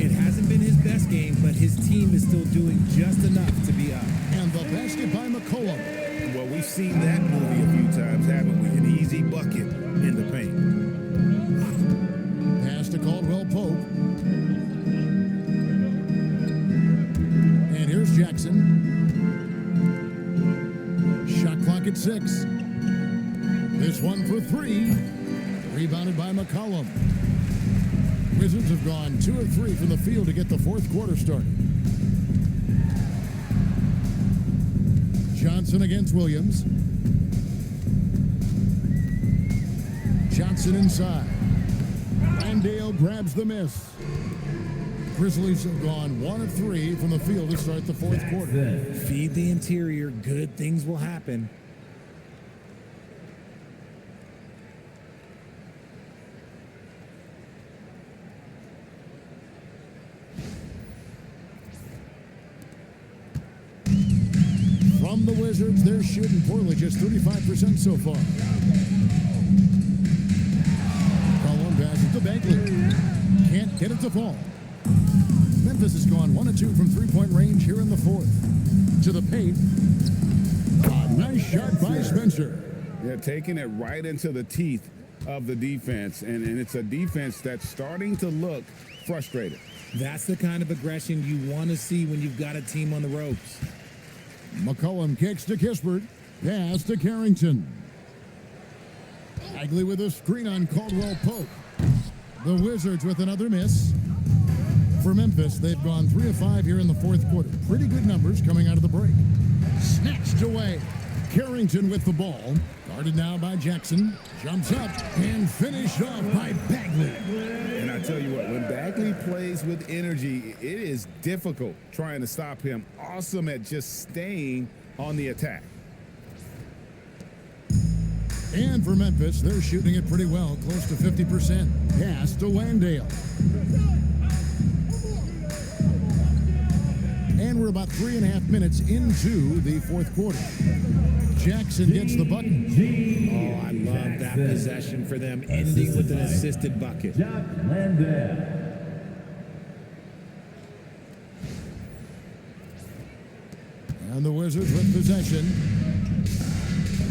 It hasn't been his best game, but his team is still doing just enough to be up. And the basket by McCollum. Well, we've seen that movie a few times, haven't we? An easy bucket in the paint. Pass to Caldwell Pope. And here's Jackson. Shot clock at 6. This one for 3. Rebounded by McCollum. Wizards have gone 2 of 3 from the field to get the fourth quarter started. Johnson against Williams. Johnson inside. Landale grabs the miss. Grizzlies have gone 1 of 3 from the field to start the fourth quarter. Feed the interior, good things will happen. From the Wizards, they're shooting poorly, just 35% so far. Colin passes to Bagley. Can't get it to fall. Memphis has gone 1 of 2 from three-point range here in the fourth. To the paint. A nice shot by Spencer. They're taking it right into the teeth of the defense, and it's a defense that's starting to look frustrated. That's the kind of aggression you want to see when you've got a team on the ropes. McCollum kicks to Kispert. Pass to Carrington. Bagley with a screen on Caldwell Pope. The Wizards with another miss. For Memphis, they've gone 3 of 5 here in the fourth quarter. Pretty good numbers coming out of the break. Snatched away. Carrington with the ball. Guarded now by Jackson. Jumps up and finished off by Bagley. And I tell you what, when Bagley plays with energy, it is difficult trying to stop him. Awesome at just staying on the attack. And for Memphis, they're shooting it pretty well, close to 50%. Pass to Landale. And we're about 3.5 minutes into the fourth quarter. Jackson gets the bucket. Oh, I love that possession for them, ending with an assisted bucket. And the Wizards with possession.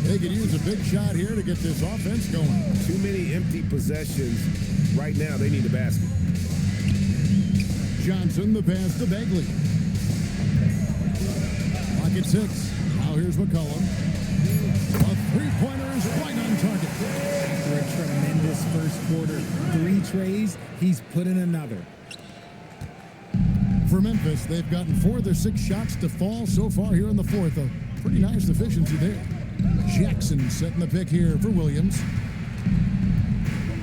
They could use a big shot here to get this offense going. Too many empty possessions. Right now, they need a basket. Johnson, the pass to Bagley. Clock at 6. Now here's McCollum. A three-pointer is right on target. After a tremendous first quarter, 3 trays, he's put in another. For Memphis, they've gotten 4 of their 6 shots to fall so far here in the fourth. A pretty nice efficiency there. Jackson setting the pick here for Williams.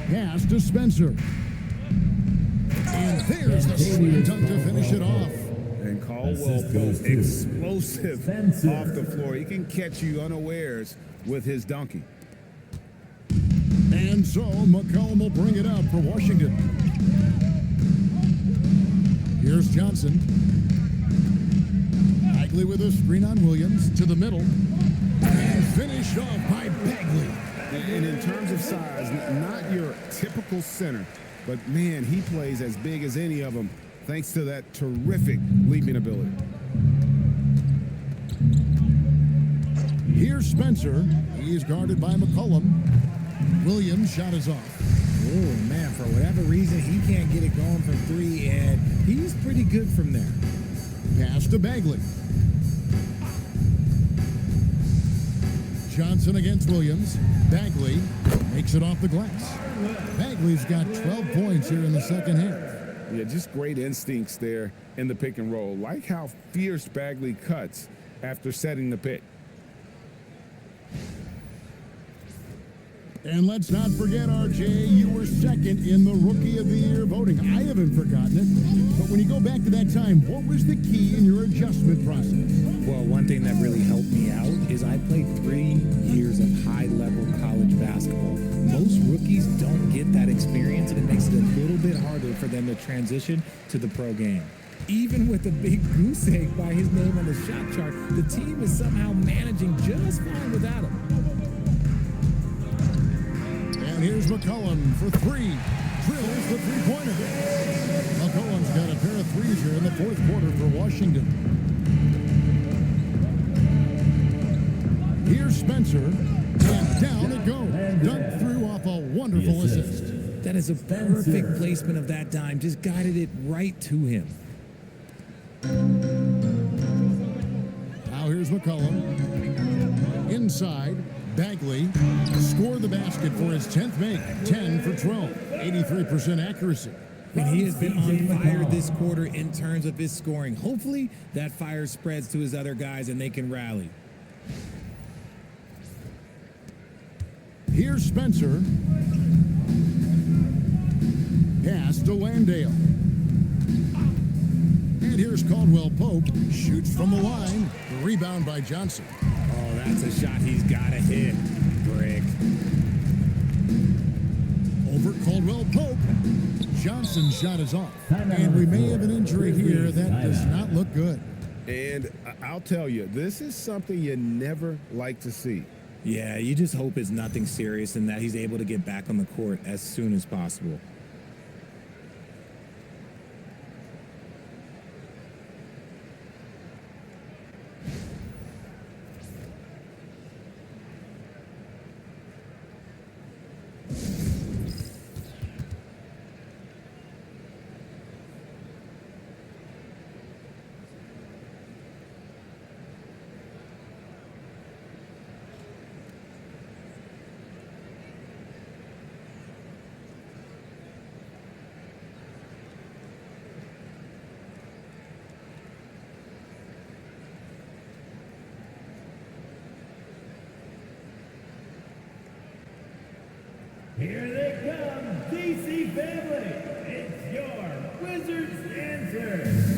Pass to Spencer. And there's the slam dunk to finish it off. And Caldwell Pope, explosive off the floor. He can catch you unawares with his dunking. And so McCollum will bring it up for Washington. Here's Johnson. Bagley with a screen on Williams to the middle. And finished off by Bagley. And in terms of size, not your typical center, but man, he plays as big as any of them thanks to that terrific leaping ability. Here's Spencer. He's guarded by McCollum. Williams' shot is off. Oh, man, for whatever reason, he can't get it going from three, and he's pretty good from there. Pass to Bagley. Johnson against Williams. Bagley makes it off the glass. Bagley's got 12 points here in the second half. Yeah, just great instincts there in the pick and roll. Like how fierce Bagley cuts after setting the pick. And let's not forget, RJ, you were second in the Rookie of the Year voting. I haven't forgotten it. But when you go back to that time, what was the key in your adjustment process? Well, one thing that really helped me out is I played 3 years of high-level college basketball. Most rookies don't get that experience, and it makes it a little bit harder for them to transition to the pro game. Even with a big goose egg by his name on the shot chart, the team is somehow managing just fine without him. And here's McCollum for three. Drills the three-pointer. McCollum's got a pair of threes here in the fourth quarter for Washington. Here's Spencer. And down it goes. Dunked through off a wonderful assist. That is a perfect placement of that dime. Just guided it right to him. Now here's McCollum. Inside. Bagley scored the basket for his 10th make, 10 for 12, 83% accuracy. And he has been on fire this quarter in terms of his scoring. Hopefully that fire spreads to his other guys and they can rally. Here's Spencer. Pass to Landale. And here's Caldwell Pope. Shoots from the line. The rebound by Johnson. Oh, that's a shot he's got to hit. Brick. Over Caldwell Pope. Johnson's shot is off. And we may have an injury here that does not look good. And I'll tell you, this is something you never like to see. Yeah, you just hope it's nothing serious and that he's able to get back on the court as soon as possible. Here they come, DC family. It's your Wizards answer.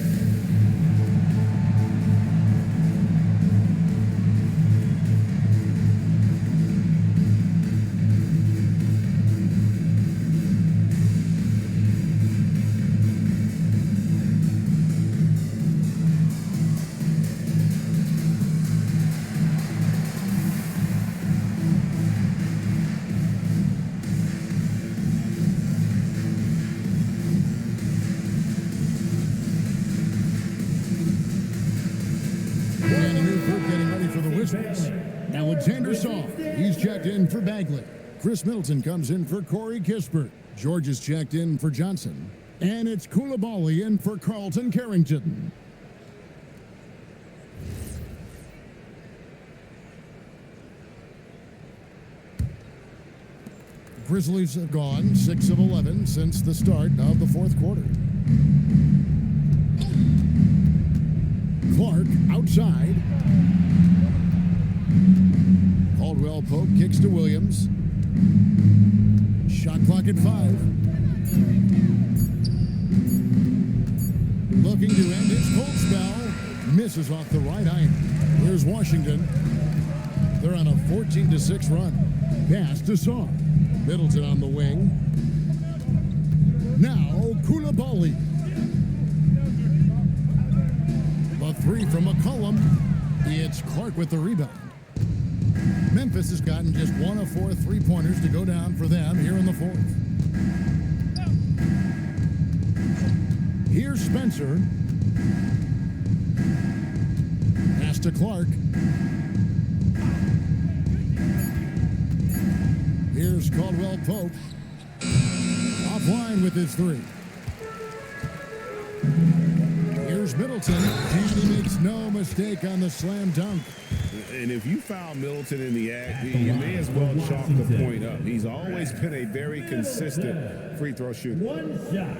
Alexander Saw, he's checked in for Bagley. Chris Middleton comes in for Corey Kispert. George is checked in for Johnson. And it's Koulibaly in for Carlton Carrington. Grizzlies have gone 6 of 11 since the start of the fourth quarter. Clark outside. Caldwell Pope kicks to Williams. Shot clock at 5. Looking to end his cold spell. Misses off the right iron. Here's Washington. They're on a 14-6 run. Pass to Saw. Middleton on the wing. Now Koulibaly. A 3 from McCollum. It's Clark with the rebound. Memphis has gotten just 1 of 4 3-pointers to go down for them here in the 4th. Here's Spencer. Pass to Clark. Here's Caldwell Pope. Offline with his 3. Here's Middleton, and he makes no mistake on the slam dunk. And if you foul Middleton in the act, you may as well chalk the point up. He's always been a very consistent free throw shooter. One shot.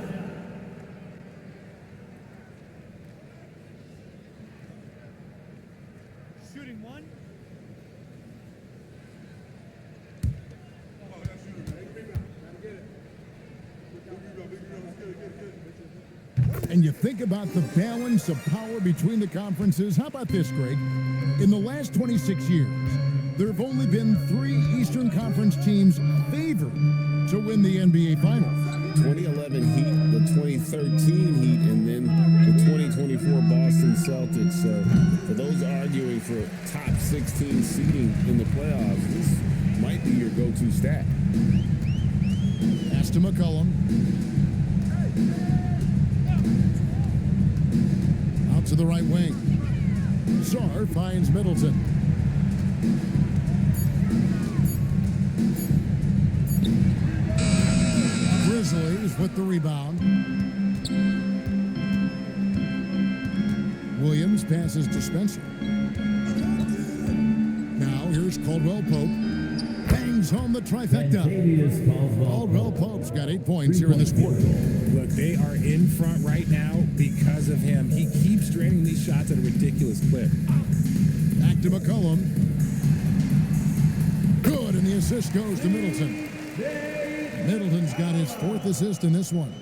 Shooting one. And you think about the balance of power between the conferences. How about this, Greg? In the last 26 years, there have only been 3 Eastern Conference teams favored to win the NBA Finals. 2011 Heat, the 2013 Heat, and then the 2024 Boston Celtics. So for those arguing for top 16 seeding in the playoffs, this might be your go-to stat. Pass to McCollum. Out to the right wing. Saar finds Middleton. Grizzlies with the rebound. Williams passes to Spencer. Now here's Caldwell Pope. Bangs home the trifecta. Caldwell Pope's got 8 points here in this quarter. Look, they are in front right now because of him. He keeps draining these shots at a ridiculous clip. Back to McCollum. Good, and the assist goes to Middleton. Middleton's got his 4th assist in this one.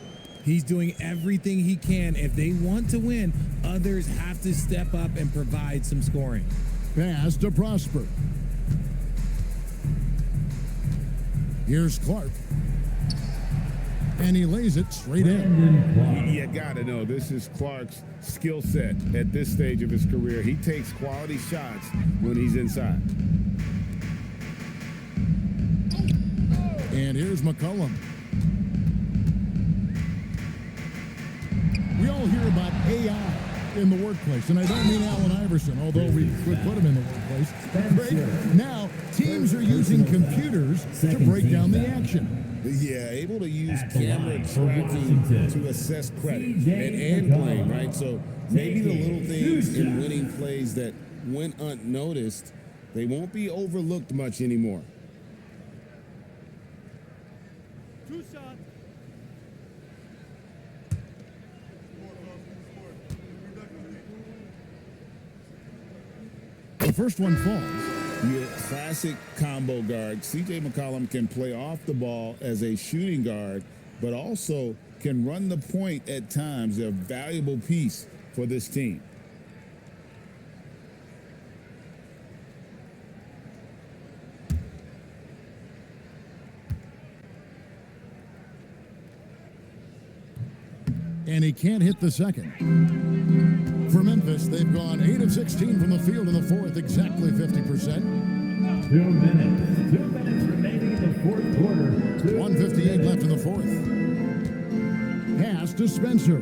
He's doing everything he can. If they want to win, others have to step up and provide some scoring. Pass to Prosper. Here's Clark. And he lays it straight in. You gotta know, this is Clark's skill set at this stage of his career. He takes quality shots when he's inside. And here's McCollum. We all hear about AI in the workplace, and I don't mean Allen Iverson, although we could put him in the workplace. Right? Now, teams are using computers to break down the action. Yeah, able to use camera tracking to assess credit and blame, right? So maybe the little things in winning plays that went unnoticed, they won't be overlooked much anymore. 2 shots. The first one falls. Your classic combo guard. C.J. McCollum can play off the ball as a shooting guard, but also can run the point at times. They're a valuable piece for this team. And he can't hit the second. For Memphis, they've gone 8 of 16 from the field in the 4th, exactly 50%. 2 minutes. 2 minutes remaining in the 4th quarter. 1:58 left in the 4th. Pass to Spencer.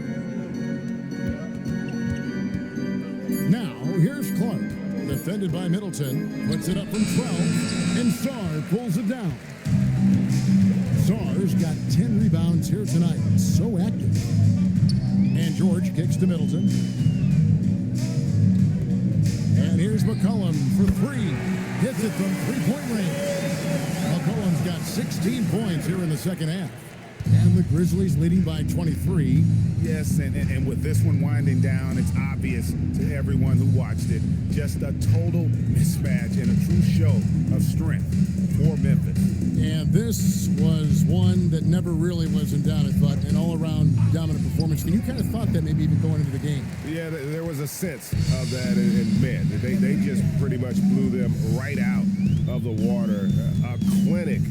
Now, here's Clark. Defended by Middleton. Puts it up from 12. And Saar pulls it down. Saar's got 10 rebounds here tonight. So active. And George kicks to Middleton. And here's McCollum for 3. Hits it from 3-point range. McCollum's got 16 points here in the second half. And the Grizzlies leading by 23. Yes, and with this one winding down, it's obvious to everyone who watched it. Just a total mismatch and a true show of strength for Memphis. And this was one that never really was in doubt, I thought, an all-around dominant performance. And you kind of thought that maybe even going into the game. Yeah, there was a sense of that in men. They just pretty much blew them right out of the water. A clinic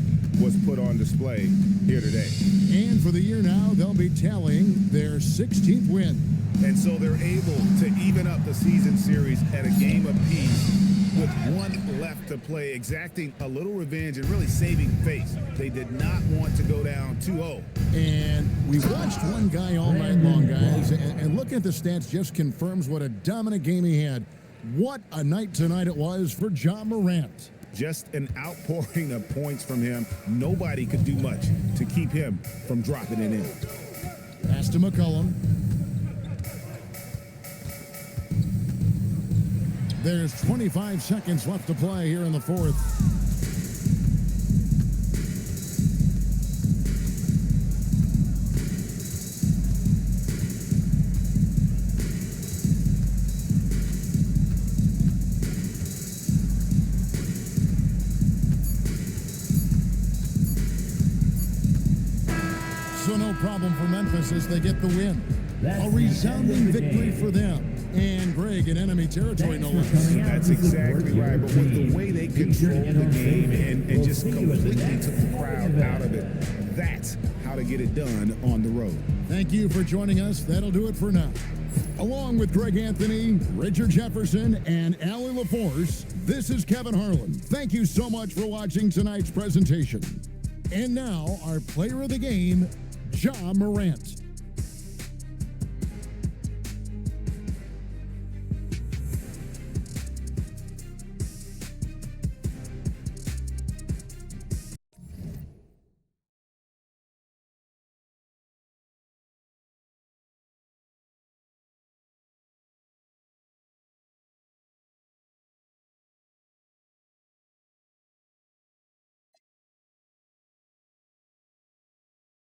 was put on display here today. And for the year now, they'll be tallying their 16th win. And so they're able to even up the season series at a game apiece with one left to play, exacting a little revenge and really saving face. They did not want to go down 2-0. And we watched one guy all night long, guys, and looking at the stats just confirms what a dominant game he had. What a night tonight it was for Ja Morant. Just an outpouring of points from him. Nobody could do much to keep him from dropping it in. Pass to McCollum. There's 25 seconds left to play here in the fourth. So no problem for Memphis as they get the win. A resounding victory for them. And Greg in enemy territory, no less. That's exactly right. But with the way they controlled the game and just completely took the crowd out of it, that's how to get it done on the road. Thank you for joining us. That'll do it for now. Along with Greg Anthony, Richard Jefferson, and Allie LaForce, this is Kevin Harlan. Thank you so much for watching tonight's presentation. And now, our player of the game, Ja Morant.